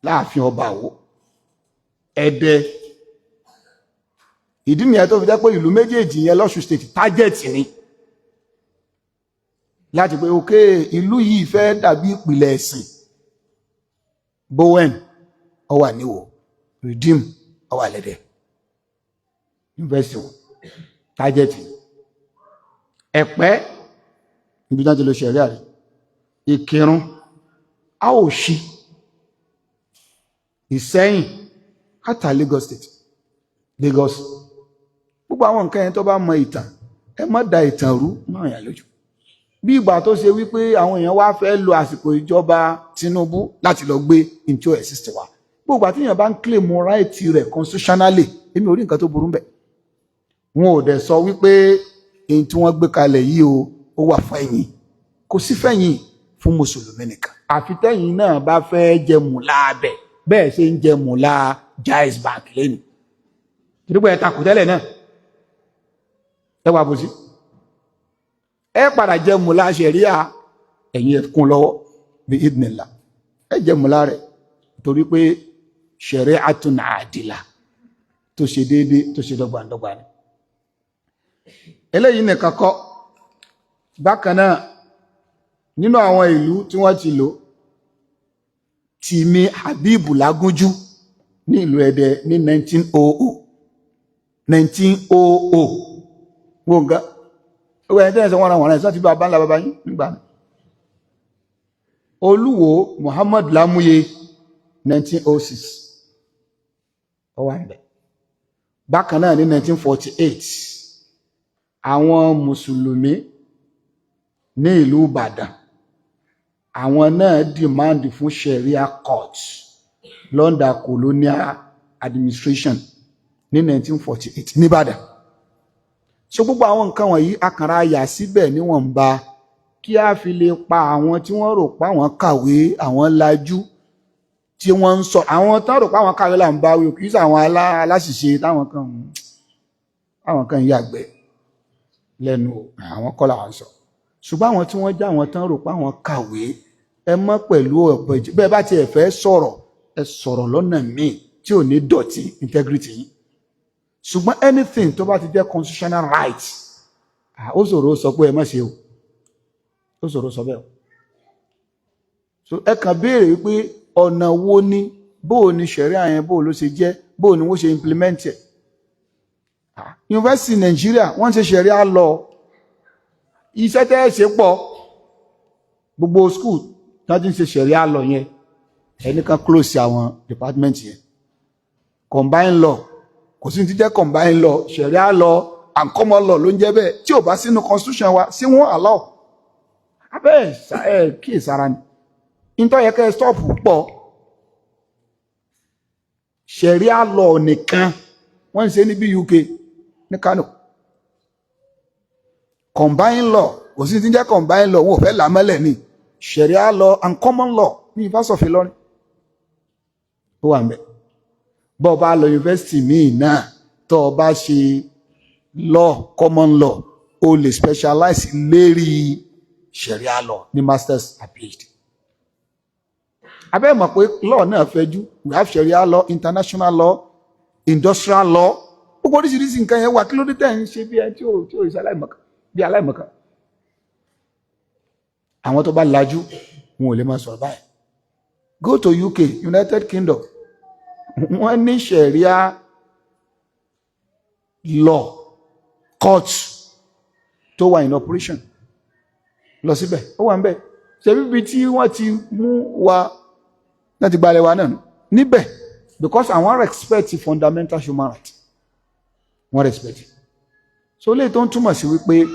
Láàfin Ọba Ìwó, Ẹdẹ. Ìdí nìyẹn tó fi jẹ́ pé ìlú méjèèjì yẹn l'Ọ̀ṣun state target ni láti pé òkè ìlú yìí fẹ́ dàbí ìpìlẹ̀ ẹ̀sìn. Bowen ó wà níwò, Redeem ó wà lẹ́dẹ̀, University wo target. Ẹ̀pẹ́ ibi náà ti lo Sharia rẹ̀, Ìkìrun, Àòṣì, Ìṣẹ́yìn, àtà Lagos State, Lagos gbogbo àwọn nǹkan yẹn tó bá mọ ìtàn ẹ má da ìtàn rú máa yà lójú. Bí ìgbà tó ṣe wípé àwọn èèyàn wá fẹ́ lo àsìkò ìjọba Tinubu láti lọ gbé into exist wa. Gbogbo àti èèyàn bá ń claim right rẹ̀ constitutionally èmi ò rí nǹkan tó burú bẹ̀. Wọn ò dẹ̀ sọ wípé èyí tí wọ́n gbé kalẹ̀ yìí ó wà fẹ́yìn, kò sí fẹ́yìn fún mùsùlùmí nìkan. Àfi tẹ́yìn náà bá fẹ́ jẹ mùlá abẹ bẹ́ẹ̀ ṣe ń jẹ mùlá Jaiz Bank lẹ́nu. Ìdúgbò ẹ̀ takò tẹ́lẹ̀ náà ẹ wà bó sí. Ẹ padà jẹ mùlá ṣẹ̀ríà ẹ̀yìn ẹ̀kún lọ́wọ́ bí idnillah. Ẹ jẹ mùlá rẹ̀ torí pé shari'atun adila tó ṣe déédéé tó ṣe dọ́gbandọ́gba ni. Eléyìí nìkan kọ́, bákan náà nínú àwọn ìlú tí wọ́n ti lò Tìmí Habibu Lágúnjú ní ìlú Ẹdẹ ní 1900 gbóǹgá owó ẹni tẹ́lẹ̀ sọ wọ́n ra wọ̀n rẹ̀ sọ́tí bá ńlá bàbá yín nígbà náà. Olúwo Muhammad Lámúyé 1906 ó wà níbẹ̀. Bákan náà ní 1948 àwọn mùsùlùmí ní ìlú Ìbàdàn àwọn náà demand fún Sharia court London colonial administration ní 1948 ní Ìbàdàn. So gbogbo àwọn nǹkan wọ̀nyí akànrà yà síbẹ̀ níwọ̀nba kí a fi lè pa àwọn tí wọ́n rò pa àwọn kàwé àwọn lajú tí wọ́n ń sọ àwọn tán rò pa àwọn kàwé là ń bá wí kì í sàwọn aláṣìṣe táwọn kan yàgbẹ́ lẹ́nu àwọn kọ́ làwọn sọ. Ṣùgbọ́n àwọn tí wọ́n já àwọn tán rò pa àwọn kàwé ẹ mọ́ pẹ̀lú ọ̀pọ̀ ìjì bẹ́ẹ̀ bá tiẹ̀ fẹ́ sọ̀rọ̀ ẹ sọ̀rọ̀ lọ́nà míì tí ò ní dọ̀tí integrity yìí. Ṣùgbọ́n anything tó bá ti jẹ́ constitutional right ó ṣòro sọ pé ẹ má ṣe o, ó ṣòro sọ bẹ́ẹ̀ o. So ẹ kàn béèrè wípé ọ̀nà wo ni bóò ni ṣẹ̀ríà yẹn bóò ló ṣe jẹ́ bóò ni wọ́n ṣe implement ẹ̀. University Nigeria wọ́n ṣe ṣẹ̀ríà law iṣẹ́ tẹ́ ẹ ṣe pọ̀ gbogbo school tí wọ́n ti ń ṣe ṣẹ̀ríà law yẹn ẹnìkan close àwọn department yẹn. Combined law kò sí ti jẹ́ combined law Sharia law and common law ló ń jẹ́ bẹ́ẹ̀ tí ò bá sínú constitution wa sí wọ́n allow abẹ́ ẹ̀ kí ìsara ni nítorí yẹ kẹ́ ẹ stop pọ̀ Sharia law nìkan wọ́n ń ṣe ní bí UK ní Kano. Combined law kò sí ti jẹ́ combined law wọn ò fẹ́ làmọ́lẹ̀ ní Sharia law and common law ní University of Ilorin ó wà ń bẹ̀. Bọ́ bá lọ yunifásitì míì náà tó bá ṣe law common law o lè specialize lérí Sharia law ní masters and PhD. Abẹ́ mọ̀ pé law náà fẹ̀jú we have Sharia law international law industrial law gbogbo oríṣiríṣi nǹkan yẹn wà kí ló dé tẹ̀ ń ṣe bí ẹ tí ò ṣe aláìmọ̀kan bí aláìmọ̀kan. Àwọn tó bá lajú wọn ò lè máa sọ̀rọ̀ báyìí. Go to UK United Kingdom wọ́n ní Sharia law court tó wà in operation lọ síbẹ̀ ó wà ń bẹ̀ ṣe bíbi tí wọ́n ti mú wa láti gbalẹ̀ wa náà níbẹ̀ because àwọn respect fundamental human rights wọ́n respect so lè tó ń túmọ̀ sí wípé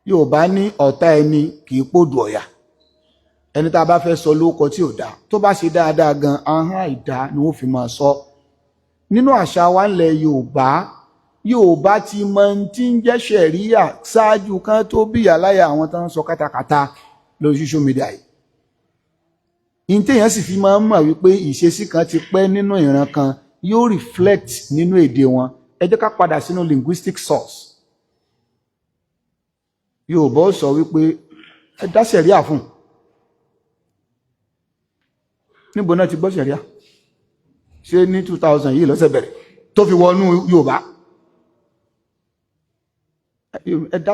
Yorùbá ní ọ̀tá ẹni kì í pòdù ọ̀yà ẹni tá a bá fẹ́ sọ lóókọ tí ò dá tó bá ṣe dáadáa gan ahọ́n àìdá ni wọ́n fi máa sọ. Nínú àṣà wa ńlẹ̀ Yorùbá ti mọ tí ń jẹ́ ṣẹ̀ríyà ṣáájú kan tó bíyà láyà àwọn tó ń sọ kátàkátà lórí social media yìí. Ìtẹ̀yàn sì fi máa ń mọ̀ wípé ìṣesí kan ti pẹ́ nínú ìran kan yóò reflect nínú èdè wọn. Ẹ jẹ́ ká padà sínú linguistic source. Yorùbá ó sọ wípé ẹ dá ṣẹ̀ríyà fún un. Níbo náà ti gbọ́ ṣẹ̀ríà ṣe ní 2000 yìí lọ́sẹ̀ bẹ̀rẹ̀ tó fi wọnú Yorùbá ẹ̀dá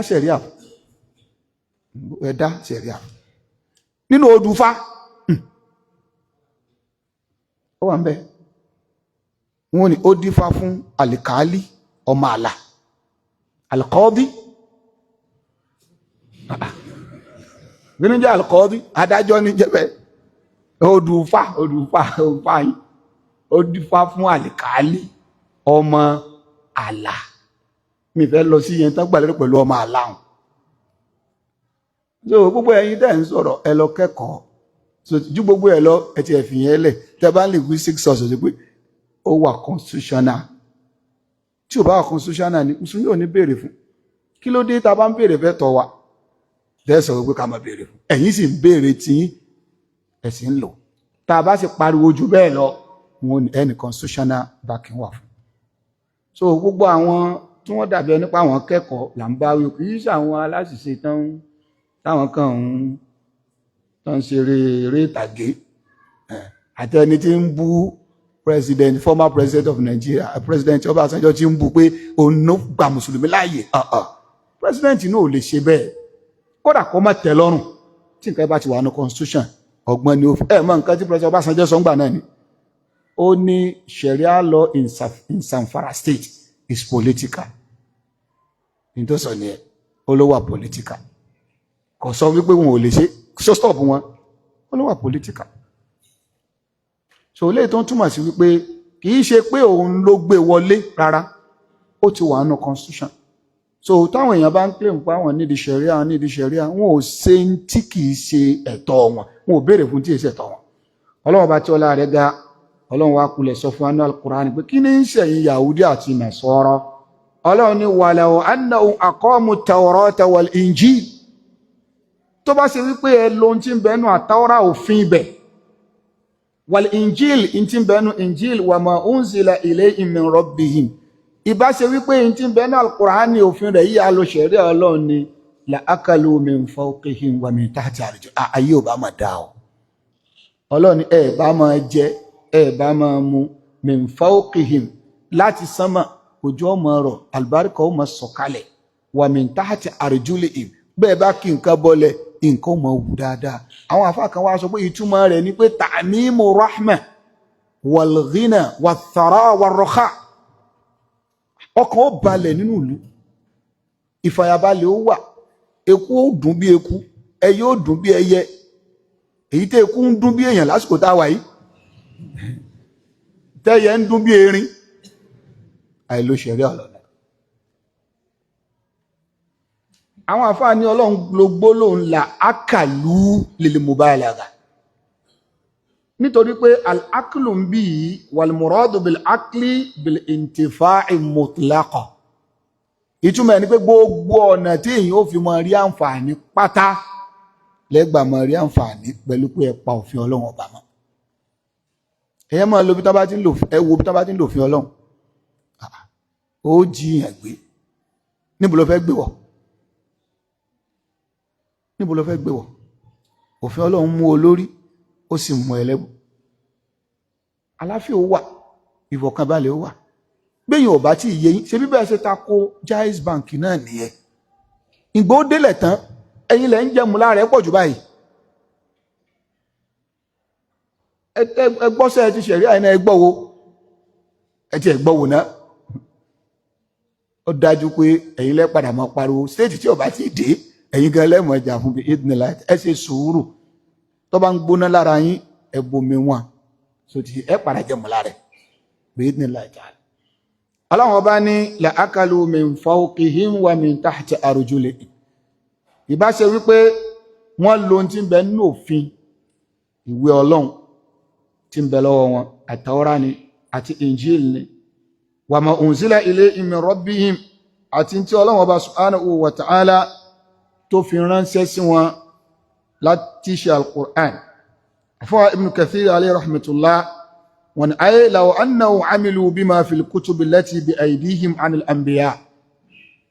ṣẹ̀ríà nínú odùfá ó wà ń bẹ wọ́n ní ó dífá fún àlìkálí ọmọ àlà alqadi gínú jẹ́ alqadi adájọ́ ní jẹ́bẹ̀ odùfá yìí ó dífá fún àlìkálí ọmọ àlà mi fẹ́ lọ sí yẹn tán gbà lérò pẹ̀lú ọmọ àlà hùn so gbogbo ẹ̀yin tẹ́ ń sọ̀rọ̀ ẹ lọ kẹ́kọ̀ọ́ so ju gbogbo ẹ lọ ẹ ti ẹ̀fìn yẹn lẹ̀ tẹ́ bá ń lè wí 6 sources pé ó wà constitutional tí ò bá wà constitutional ni mùsùlùmí ò ní béèrè fún kí ló dé tá a bá ń béèrè fẹ́ tọ́ wa bẹ́ẹ̀ sọ̀rọ̀ pé ká máa béèrè fún ẹ̀yin sì ń béèrè tí ẹ̀sìn ń lò tá a bá sì pariwo ju bẹ́ẹ̀ lọ wọn ẹnì constitutional backing wà fún so gbogbo àwọn tí wọ́n dàbí ẹni pa àwọn kẹ́kọ̀ọ́ là ń bá wí kì í ṣe àwọn aláṣìṣe táwọn kan ń ṣeré eré ìtàgé àti ẹni tí ń bú former president of Nigeria president Ọbásanjọ́ tí ń bú pé òun ló gba mùsùlùmí láàyè president náà ò lè ṣe bẹ́ẹ̀ kódà kó má tẹ́ lọ́rùn tí nǹkan bá ti wà ní constitution ọgbọ́n ni ó fi mọ́ nǹkan tí president Ọbásanjọ́ sọ ń gbà náà ni ó ní Sharia law in Zamfara state is political ní tó sọ ní ẹ ó ló wà political kò sọ wípé wọn ò lè ṣe so stop wọn ó ló wà political so lè tó ń túmọ̀ sí wípé kìí ṣe pé òun ló gbé wọlé rárá ó ti wà nínú constitution so táwọn èèyàn bá ń claim pé àwọn nídìí Sharia wọn ò ṣe tí kìí ṣe ẹ̀tọ́ wọn ò béèrè fún tí èsì ẹ̀tọ́ wọn ọlọ́run bá tí ọlá rẹ̀ ga ọlọ́run wá kulẹ̀ sọ fún anú al-Qur'an pé kí ní ń ṣẹ̀yìn Yahudi àti Nasara ọlọ́run ní walaw annahum aqamu at-Tawrata wal-Injil tó bá ṣe wípé ẹ lo tí ń bẹnu àtàwọ́rá òfin ibẹ̀ wal-Injil tí ń bẹnu Injil wa ma unzila ilayhim min rabbihim ìbá ṣe wípé tí ń bẹnu al-Qur'an ní òfin rẹ̀ yíya lo Sharia ọlọ́run ni la akalu min fawqihim wa min tahti arjulihim ayé ò bá máa dá ọ ọlọ́run ni ẹ bá máa jẹ ẹ bá máa mu min fawqihim láti sánmà òjò ọmọ ọrọ̀ àlùbáríkà ó máa sọ̀kalẹ̀ wa min tahti arjulihim bẹ́ẹ̀ bá kí nǹkan bọ́lẹ̀ nǹkan ó máa wù dáadáa àwọn àfáà kan wá sọ pé ìtumọ̀ rẹ̀ ni pé ta'mimu rahma wal ghina wath thara war raha ọkàn ó balẹ̀ nínú ìlú ìfàyàbalẹ̀ ó wà eku ó dùn bí eku ẹyẹ ó dùn bí ẹyẹ èyí tẹ́ eku ń dún bí èèyàn lásìkò tá a wà yìí tẹ́yẹ ń dún bí erin àìlò Sharia ọlọ́nà àwọn àfáà ní ọlọ́run ló gbólóhùn la akalu lil mubalagha nítorí pé al-aklu ń bí wal muradu bil akli bil intifa'i mutlaqa ìtumọ̀ ẹni pé gbogbo ọ̀nà tí èyàn ó fi mọ rí àǹfààní pátá lẹ́gbàá mọ rí àǹfààní pẹ̀lú pé ẹ pa òfin ọlọ́run ọba mọ́ ẹ̀yẹ́ máa lo bí tán bá ti ń lò ẹ wo bí tán bá ti ń lò òfin ọlọ́run ó jiyàn gbé níbo ló fẹ́ gbé wọ̀ níbo ló fẹ́ gbé wọ̀ òfin ọlọ́run mú olórí ó sì mú ẹlẹ́bù àlàáfíà ó wà ìfọ̀kànbalẹ̀ ó wà gbẹ̀yìn ọ̀bá tí ìyẹ yín ṣe bí bẹ́ẹ̀ ṣe tako Jaiz Bank náà nìyẹn ìgbó délẹ̀ tán ẹ̀yin lẹ̀ ń jẹun lára ẹ̀ pọ̀ jù báyìí ẹgbọ́sẹ̀ ti Sharia iná ẹgbọ́wo ẹ ti ẹgbọ́wo náà ó dájú pé ẹ̀yin lẹ́ padà mọ́ pariwo stéètì tí ọba ti dé ẹ̀yin gan lẹ́mọ̀ ẹja fún bí idinla ẹ ṣe sùúrù tó bá ń gbóná lára yín ẹ bomi wọn so ti ẹ padà jẹun lára ẹ bí idinla ẹja ọlọ́run ọba ní la akalu min fawqihim wa min tahti arjulihim ìbá ṣe wípé wọ́n lo ohun tí ń bẹ nínú òfin ìwé ọlọ́run tí ń bẹ lọ́wọ́ wọn àtàwọ́rá ni àti Injil ni wa ma unzila ilayhim min rabbihim àti tí ọlọ́run ọba subhanahu wa ta'ala tó fi ránṣẹ́ sí wọn láti ṣe al-Qur'an fún Ibn Kathir alayhi rahmatullah wọn ayé law annahu amilu bima fil kutubi allati bi aydihim anil anbiya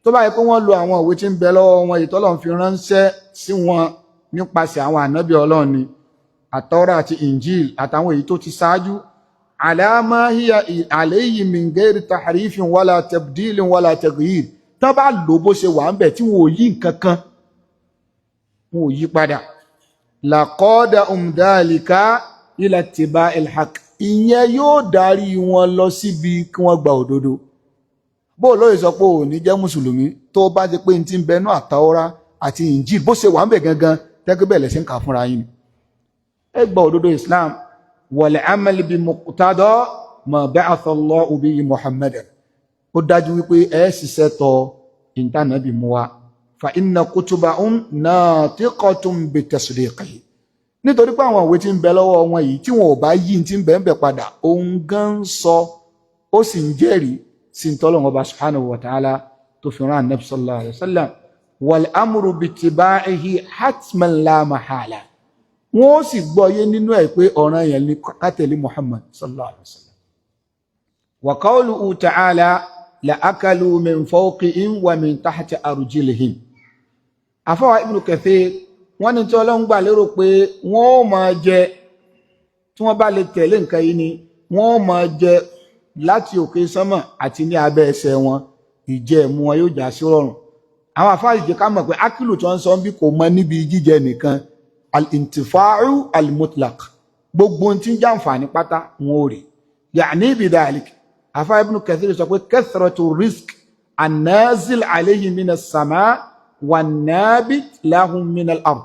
tó bá yẹ pé wọ́n lo àwọn ìwé tí ń bẹ lọ́wọ́ wọn ìtọ́lọ̀ fi ránṣẹ́ sí wọn nípasẹ̀ àwọn ànábì ọlọ́run ni àtọ́rà àti Injil àtàwọn èyí tó ti ṣáájú ala ma hiya alayhi min ghairi tahrifin wala tabdilin wala taghyir tán bá lò bó ṣe wà ń bẹ̀ tí wọn ò yí nǹkan kan wọn ò yí padà laqada dhalika ila ittiba'il haqq ìyẹn yóò darí wọn lọ síbi kí wọ́n gba òdodo bó lóye sọ pé ò ní jẹ́ mùsùlùmí tó bá jẹ́ pé n ti ń bẹnu àtàwọ́rá àti Injil bó ṣe wà ń bẹ̀ gangan tẹ́gbẹ́ bẹ̀ lẹ́sìn kà fúnra yín ẹ gba òdodo Islam wal amal bi muqtada ma ba'atha Allahu bihi Muhammadan ó dájú wípé ẹ ṣiṣẹ́ tọ ìntànàbì mú wa fa inna kutubahum natiqatun bitasdiqihi nítorí pé àwọn ìwé tí ń bẹ lọ́wọ́ wọn yìí tí wọn ò bá yí tí ń bẹ ń bẹ padà òun gan sọ ó sì ń jẹ́rìí sí t'Ọlọ́hun Ọba subhanahu wa ta'ala tó fi rán Ànábì sallallahu alaihi wasallam wal amru bittiba'ihi hatman la mahala wọ́n ó sì gbọ́yé nínú ẹ̀ pé ọ̀ràn yẹn ni ká tẹ̀lé Muhammad sallallahu alaihi wasallam wa qawluhu ta'ala la akalu min fawqihim wa min tahti arjulihim àfọwà Ibn Kathir wọ́n ní tí Ọlọ́run gbà lérò pé wọ́n ó máa jẹ tí wọ́n bá lè tẹ̀lé nǹkan yìí ni wọ́n ó máa jẹ láti òkè sánmà àti ní abẹ́ ẹsẹ̀ wọn ìjẹ mú wọn yóò já sí rọrùn àwọn àfáàjì jẹ́ ká mọ̀ pé akílù tí wọ́n sọ bí kò mọ níbi jíjẹ nìkan al-intifa'u al-mutlaq gbogbo tí ń jàǹfààní pátá wọn ò rí ya'ni bidhalik àfáà Ibn Kathir sọ pé kathratu rizq an-nazil alayhi minas sama' wan-nabit lahum minal ard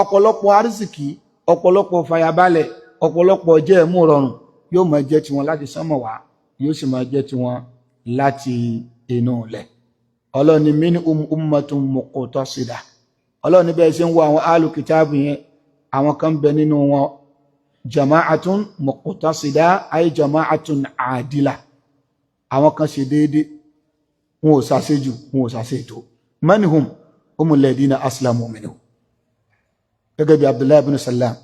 ọ̀pọ̀lọpọ̀ arísìkí ọ̀pọ̀lọpọ̀ fàyàbalẹ̀ ọ̀pọ̀lọpọ̀ jẹ́ ẹ̀mú rọrùn yóò máa jẹ́ tiwọn láti sánmọ̀ wá yóò sì máa jẹ́ tiwọn láti inú ilẹ̀ Ọlọ́run ní minhum ummatun muqtasida Ọlọ́run ní bẹ́ẹ̀ ṣe ń wo àwọn alu kitabu yẹn àwọn kan bẹ nínú wọn jama'atun muqtasida ay jama'atun adila àwọn kan ṣe déédé wọn ò ṣàṣejù wọn ò ṣàṣètò manhum humul ladina aslamu minhu gẹ́gẹ́ bí Abdullahi ibn Salam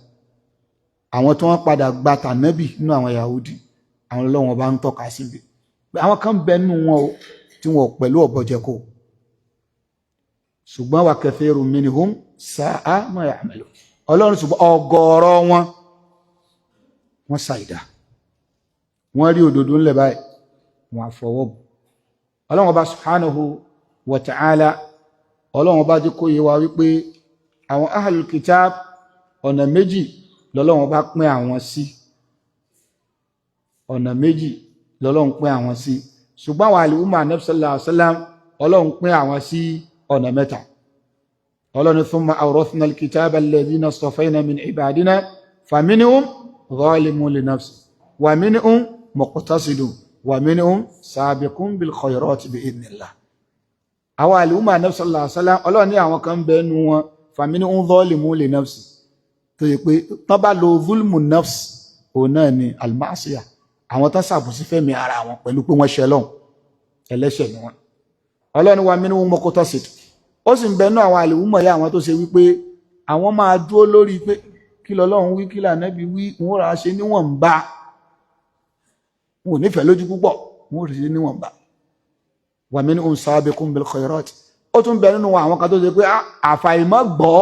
àwọn tí wọ́n padà gba tànábì nínú àwọn Yahudi àwọn Ọlọ́run bá ń tọ́ka síbi àwọn kan bẹ nínú wọn o tí wọn pẹ̀lú ọ̀bọ̀jẹ̀kọ ṣùgbọ́n wa kathirun minhum sa'a ma ya'malun Ọlọ́run ṣùgbọ́n ọ̀gọ̀rọ̀ wọn ṣàìdá wọ́n rí òdodo ńlẹ̀ báyìí wọ́n àfọwọ́ bù Ọlọ́run bá subhanahu wa ta'ala Ọlọ́run bá jẹ́ kó yé wa wípé àwọn ahlul kitab ọ̀nà méjì lọ́lọ́run bá pín àwọn sí ọ̀nà méjì lọ́lọ́run pín àwọn sí ṣùgbọ́n àwọn àlùmọ̀ Ànábì sallallahu alaihi wasallam Ọlọ́run pín àwọn sí ọ̀nà mẹ́ta Ọlọ́run thumma awrathna al-kitaba alladhina istafayna min ibadina faminhum zalimun li nafsihi wa minhum muqtasidun wa minhum sabiqun bil khayrati bi idhnillah àwọn àlùmọ̀ Ànábì sallallahu alaihi wasallam Ọlọ́run ní àwọn kan bẹ nínú wọn faminhum zalimun li nafsihi tó yẹ pé tán bá lo zulmu nafs òun náà ni almasiya àwọn tán sàbòsí fẹ́mi ara wọn pẹ̀lú pé wọ́n ṣe lọ́hùn ẹlẹ́ṣẹ̀ ni wọ́n Ọlọ́run wa minhum muqtasid ó sì ń bẹnu àwọn àlùmọ̀ yá àwọn tó ṣe wípé àwọn máa dúró lórí pé kí lọ́lọ́run wí kí lànàbí wí wọ́n rà ṣe níwọ̀nba wọn ò nífẹ̀ẹ́ lójú púpọ̀ wọ́n rà ṣe níwọ̀nba wa minhum sabiqun bil khairat ó tún bẹ nínú àwọn kan tó ṣe pé àfàìmọ̀ gbọ́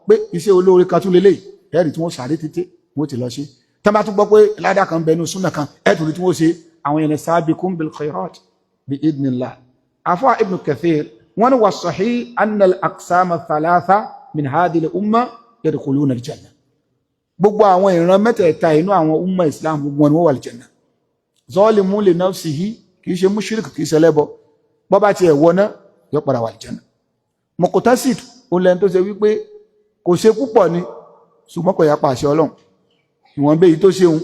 pé iṣẹ́ olóore kan tún lélẹ́yìí ẹ̀rì tí wọ́n sáré títí wọ́n ti lọ ṣe tán bá tún gbọ́ pé ládá kan bẹnu súnà kan ẹ̀tùrí tí wọ́n ṣe àwọn ẹ̀nà sabiqun bil khairat bi idhnillah afọ́ Ibn Kathir wọ́n ni wà sahih anna al-aqsama thalatha min hadhihi al-umma yadkhuluna al-janna gbogbo àwọn ìran mẹ́tẹ̀ẹ̀ta inú àwọn umma Islam gbogbo wọn wà al-janna zalimun li nafsihi kìí ṣe mushrik kìí ṣe lẹ́bọ bọ́ bá ti ẹ̀wọ́ náà yọ padà wà al-janna muqtasid ó lẹ́n tó ṣe wípé kò ṣe púpọ̀ ni ṣùgbọ́n kò yapa àṣẹ Ọlọ́run ìwọ̀n bẹ́ yìí tó ṣeun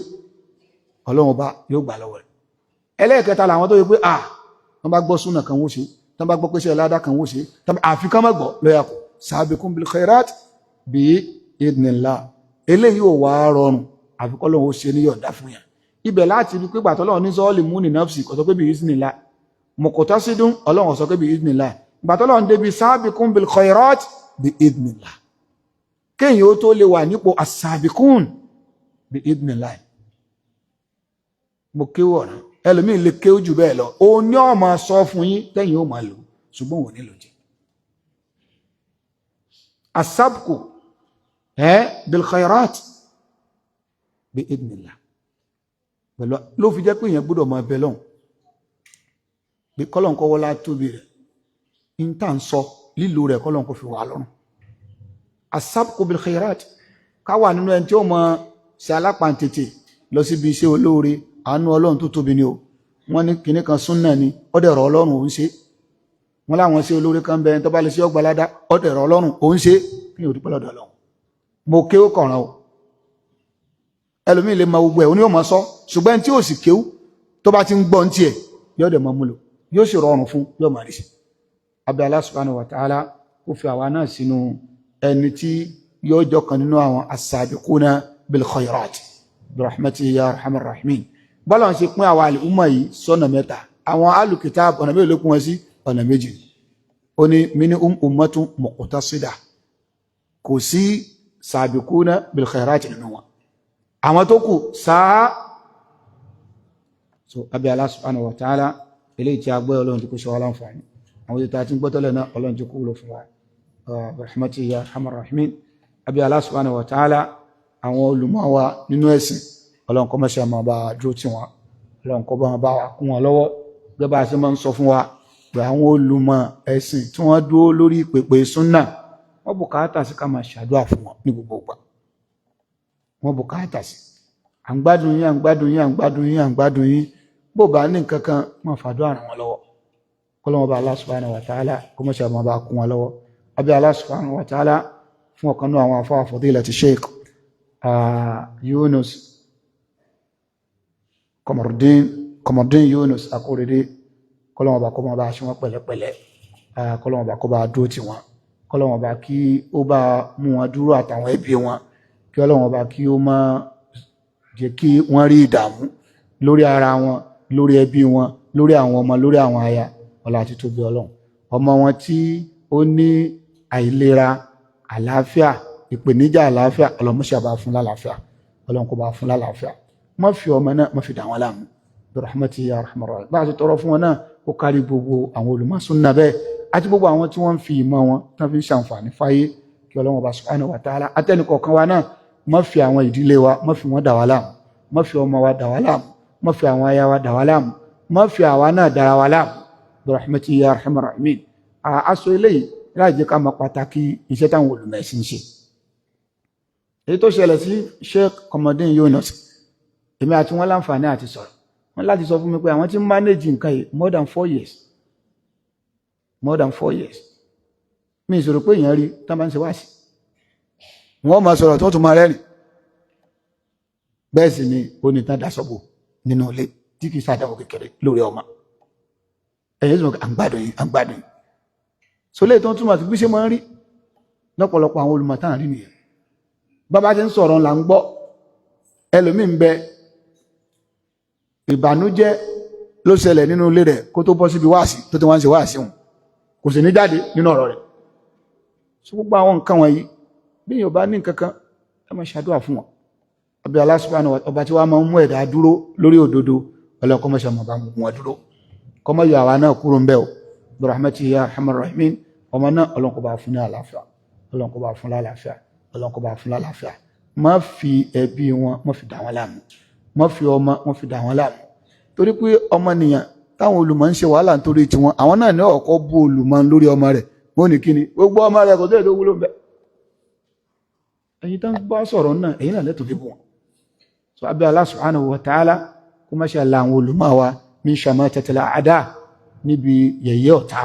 Ọlọ́run bá yóò gbà lọ́wọ́ rẹ̀ ẹlẹ́ẹ̀kẹta làwọn tó yẹ pé wọ́n bá gbọ́ súnà kan wó ṣe tán bá gbọ́ pé ṣe ládá kan wó ṣe àfikán má gbọ́ lọ́yàkù sabiqun bil khairat bi idhnillah eléyìí ò wá rọrùn àfikọ́ Ọlọ́run ó ṣe ní yọ̀ǹda fún yàn ibẹ̀ láti rí pé gbàtọ́ Ọlọ́run ní zalimun li nafsi kò sọ pé bi idhnillah muqtasidun Ọlọ́run sọ pé bi idhnillah gbàtọ́ Ọlọ́run débi sabiqun bil khairat bi idhnillah kéyìn ó tó lè wà nípò as-sabiqun bi idhnillah mo kéwò ọ̀nà ẹlòmí lè kéwò jù bẹ́ẹ̀ lọ o ní ọmọ sọ fún yín tẹ́yìn ó máa lò ṣùgbọ́n wọ́n nílò jẹ́ as-sabqu bil khairat bi idhnillah pẹ̀lú ló fi jẹ́ pé èèyàn gbọ́dọ̀ máa bẹ lọ́hùn bí kọ́lọ̀ kọ́ wọ́lá tóbi rẹ̀ in tá ń sọ lílo rẹ̀ kọ́lọ̀ kó fi wà lọ́rùn as-sabqu bil khairat ká wà nínú ẹni tí ó mọ ṣe alápàntètè lọ síbi iṣẹ́ olóore àánú Ọlọ́run tó tóbi ni o wọ́n ní kinní kan súnnà ni ọdẹ̀rọ̀ Ọlọ́run òun ṣe wọ́n láwọn ṣe olóore kan bẹ̀rẹ̀ tó bá lè ṣe ọgbàládá ọdẹ̀rọ̀ Ọlọ́run òun ṣe kí o dúpẹ́ lọ́dọ̀ Ọlọ́run mo ké ó kọ̀ràn o ẹlòmí lè ma gbogbo ẹ̀ oní ò mọ̀ sọ ṣùgbọ́n tí ó sì kéwú tó bá ti ń gbọ́ ń tiẹ̀ yọ́dẹ̀ mọ́ múlò yóò sì rọrùn fún yóò máa rí sí. Abẹ́ Allah subhanahu wa ta'ala ó fi àwa náà sínú ẹni tí yóò jọkan nínú àwọn as-sabiquna bil khayrat bi rahmatihi ya arhamar rahimin. Bọ́lá ń ṣe pín àwa al-umma yìí sọ́nà mẹ́ta, àwọn al-kitab ọ̀nà méjì ló pín wọn sí, ọ̀nà méjì. Ó ní minhum ummatun muqtasida, kò sí sabiquna bil khayrat nínú wọn, àwọn tó kù sáà. So abẹ́ Allah subhanahu wa ta'ala eléyìí tí a gbọ́ Ọlọ́run tí kò ṣe wá láǹfààní, àwọn ètò àti gbọ́tọ̀lẹ̀ náà Ọlọ́run tí kò wúlò fún wa rahmatihi ya arhamar rahimin. Abẹ́ Allah subhanahu wa ta'ala àwọn olùmọ̀ wa nínú ẹ̀sìn Ọlọ́run kó má ṣe máa bá dúró tì wọ́n, Ọlọ́run kó bá wa kún wọn lọ́wọ́ gẹ́gẹ́ bá a ṣe máa ń sọ fún wa pé àwọn olùmọ̀ ẹ̀sìn tí wọ́n dúró lórí ìpèpè súnnà wọ́n bùkátà sí ká máa ṣàdúrà fún wọn ní gbogbo ìgbà, wọ́n bùkátà sí à ń gbádùn yín, à ń gbádùn yín, à ń gbádùn yín, à ń gbádùn yín, bó bá ní nǹkan kan wọ́n fàdúrà ràn wọ́n lọ́wọ́. Kọ́lọ́wọ́ bá Allah subhanahu wa ta'ala kó má ṣe máa bá kún wọn lọ́wọ́. Abẹ́ Allah subhanahu wa ta'ala fún ọ̀kan náà àwọn afọ́ fadilati Sheikh Yunus Qamardin Yunus Akorede, kọ́lọ́wọ́ bá kó máa bá ṣe wọ́n pẹ̀lẹ́pẹ̀lẹ́, kọ́lọ́wọ́ bá kó bá dúró tì wọ́n, kọ́lọ́wọ́ bá kí ó bá mú wọn dúró àtàwọn ẹbí wọn, kí Ọlọ́wọ́ bá kí ó máa jẹ́ kí wọ́n rí ìdààmú lórí ara wọn, lórí ẹbí wọn, lórí àwọn ọmọ, lórí àwọn aya, ọlá àti tóbi Ọlọ́run. Ọmọ wọn tí ó ní àìlera àlàáfíà, ìpèníjà àlàáfíà, Ọlọ́run má ṣe bá fún lálàáfíà, Ọlọ́run kó bá fún lálàáfíà. Má fi ọmọ náà má fi dà wọ́n láàmú bi rahmatihi ya arhamar rahimin. Bá a ti tọrọ fún wọn náà ó kárí gbogbo àwọn olùmọ̀ súnnà bẹ́ẹ̀ àti gbogbo àwọn tí wọ́n ń fi ìmọ̀ wọn tán fi ń ṣàǹfààní fáyé, kí Ọlọ́run bá subhanahu wa ta'ala atẹ́nìkọ̀ọ̀kan wa náà má fi àwọn ìdílé wa má fi wọ́n dà wá láàmú, má fi ọmọ wa dà wá láàmú, má fi àwọn aya wa dà wá láàmú, má fi àwa náà dára wa láàmú bi rahmatihi ya arhamar rahimin. Aṣọ eléyìí láì jẹ́ ká mọ pàtàkì iṣẹ́ táwọn olùmọ̀ ẹ̀sìn ṣe. Èyí tó ṣẹlẹ̀ sí Sheikh Qamardin Yunus, èmi àti wọn láǹfààní àti sọ̀rọ̀, wọn láti sọ fún mi pé àwọn tí ń manage nǹkan yìí more than 4 years. Mi ìṣòro pé èèyàn rí tán bá ń ṣe wáṣí wọ́n máa sọ̀rọ̀ tó tún máa rẹ́rìn. Bẹ́ẹ̀ sì ni ó ní tán dásọ́bò nínú ilé tí kìí sàdáwò kékeré lórí ọmọ. Ẹ̀yẹ́ sọ àgbàdùn yìí. So lè tó ń túnmọ̀ sí bí ṣe máa ń rí lọ́pọ̀lọpọ̀ àwọn olùmọ̀tán rí nìyẹn. Bàbá ti ń sọ̀rọ̀ là ń gbọ́, ẹlòmí ń bẹ ìbànújẹ́ ló ṣẹlẹ̀ nínú ilé rẹ̀ kó tó bọ́ síbi wáàsí tó ti wá ń ṣe wáàsí wọn, kò sì ní jáde nínú ọ̀rọ̀ rẹ̀. So gbogbo àwọn nǹkan wọ̀nyí bí yóò bá ní nǹkan kan ẹ máa ṣàdúrà fún wọn. Abẹ́ Allah subhanahu wa ta'ala ọba tí wàá máa ń mú ẹ̀dá dúró lórí òdodo, ọlọ́kọ́ mọ́ṣẹ́ mọ̀ bá mú wọn dúró, kọ́mọ́ yọ àwa náà kúrò ń bẹ́ o bi rahmatihi ya arhamar rahimin. Ọmọ náà ọlọ́kọ́ bá fún ní àlàáfíà, ọlọ́kọ́ bá fún lálàáfíà, ọlọ́kọ́ bá fún lálàáfíà. Má fi ẹbí wọn má fi dà wọ́n láàmú, má fi ọmọ má fi dà wọ́n láàmú, torí pé ọmọ nìyàn táwọn olùmọ̀ ń ṣe wàhálà nítorí tiwọn, àwọn náà ní ọ̀kọ́ bú olùmọ̀ lórí ọmọ rẹ̀, wọ́n ní kíni gbogbo ọmọ rẹ̀ kò tó èdè wúlò bẹ́ẹ̀. Ẹ̀yin tán bá sọ̀rọ̀ náà ẹ̀yin náà lẹ́tọ̀ọ́ fi bù wọn. So abẹ́ Allah subhanahu wa ta'ala kó má ṣe Allah àwọn olùmọ̀ wa min shamatatil a'da níbi yẹ̀yẹ́ ọ̀tá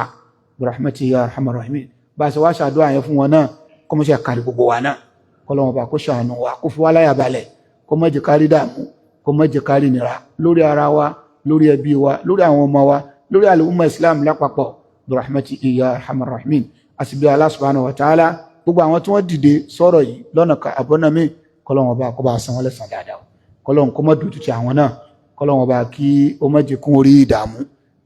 bi rahmatihi ya arhamar rahimin. Bá a ṣe wá ṣàdúrà yẹn fún wọn náà kó má ṣe kárí gbogbo wa náà, kọ́lọ́wọ́n bá kó ṣàánú wa kó fi wá láyà balẹ̀, kó má jẹ́ kárí dààmú, kó má jẹ́ kárí nira lórí ara wa, lórí ẹbí wa, lórí àwọn ọmọ wa, lórí al-umma Islam lápapọ̀ bi rahmatihi ya arhamar rahimin. Àsìbí Allah subhanahu wa ta'ala gbogbo àwọn tí wọ́n dìde sọ̀rọ̀ yìí lọ́nà àbọ́nàmí, kọ́lọ́wọ́n bá kó bá san wọ́n lẹ́san dáadáa, kọ́lọ́wọ́n kó má dùtù ti àwọn náà, kọ́lọ́wọ́n bá kí ó má jẹ́ kún orí ìdààmú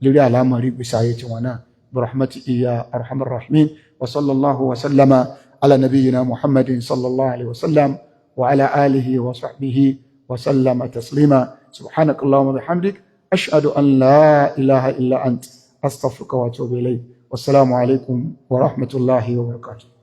lórí àlámọ̀rí ìgbésí ayé tiwọn náà bi rahmatihi ya arhamar rahimin. Wa sallallahu wa sallama ala nabiyyina Muhammadin sallallahu alaihi wa sallam wa ala alihi wa sahbihi wa sallama taslima. Subhanakallahumma wa bihamdik ashhadu an la ilaha illa ant astaghfiruka wa atubu ilayk. Wassalamu alaikum wa rahmatullahi wa barakatuh.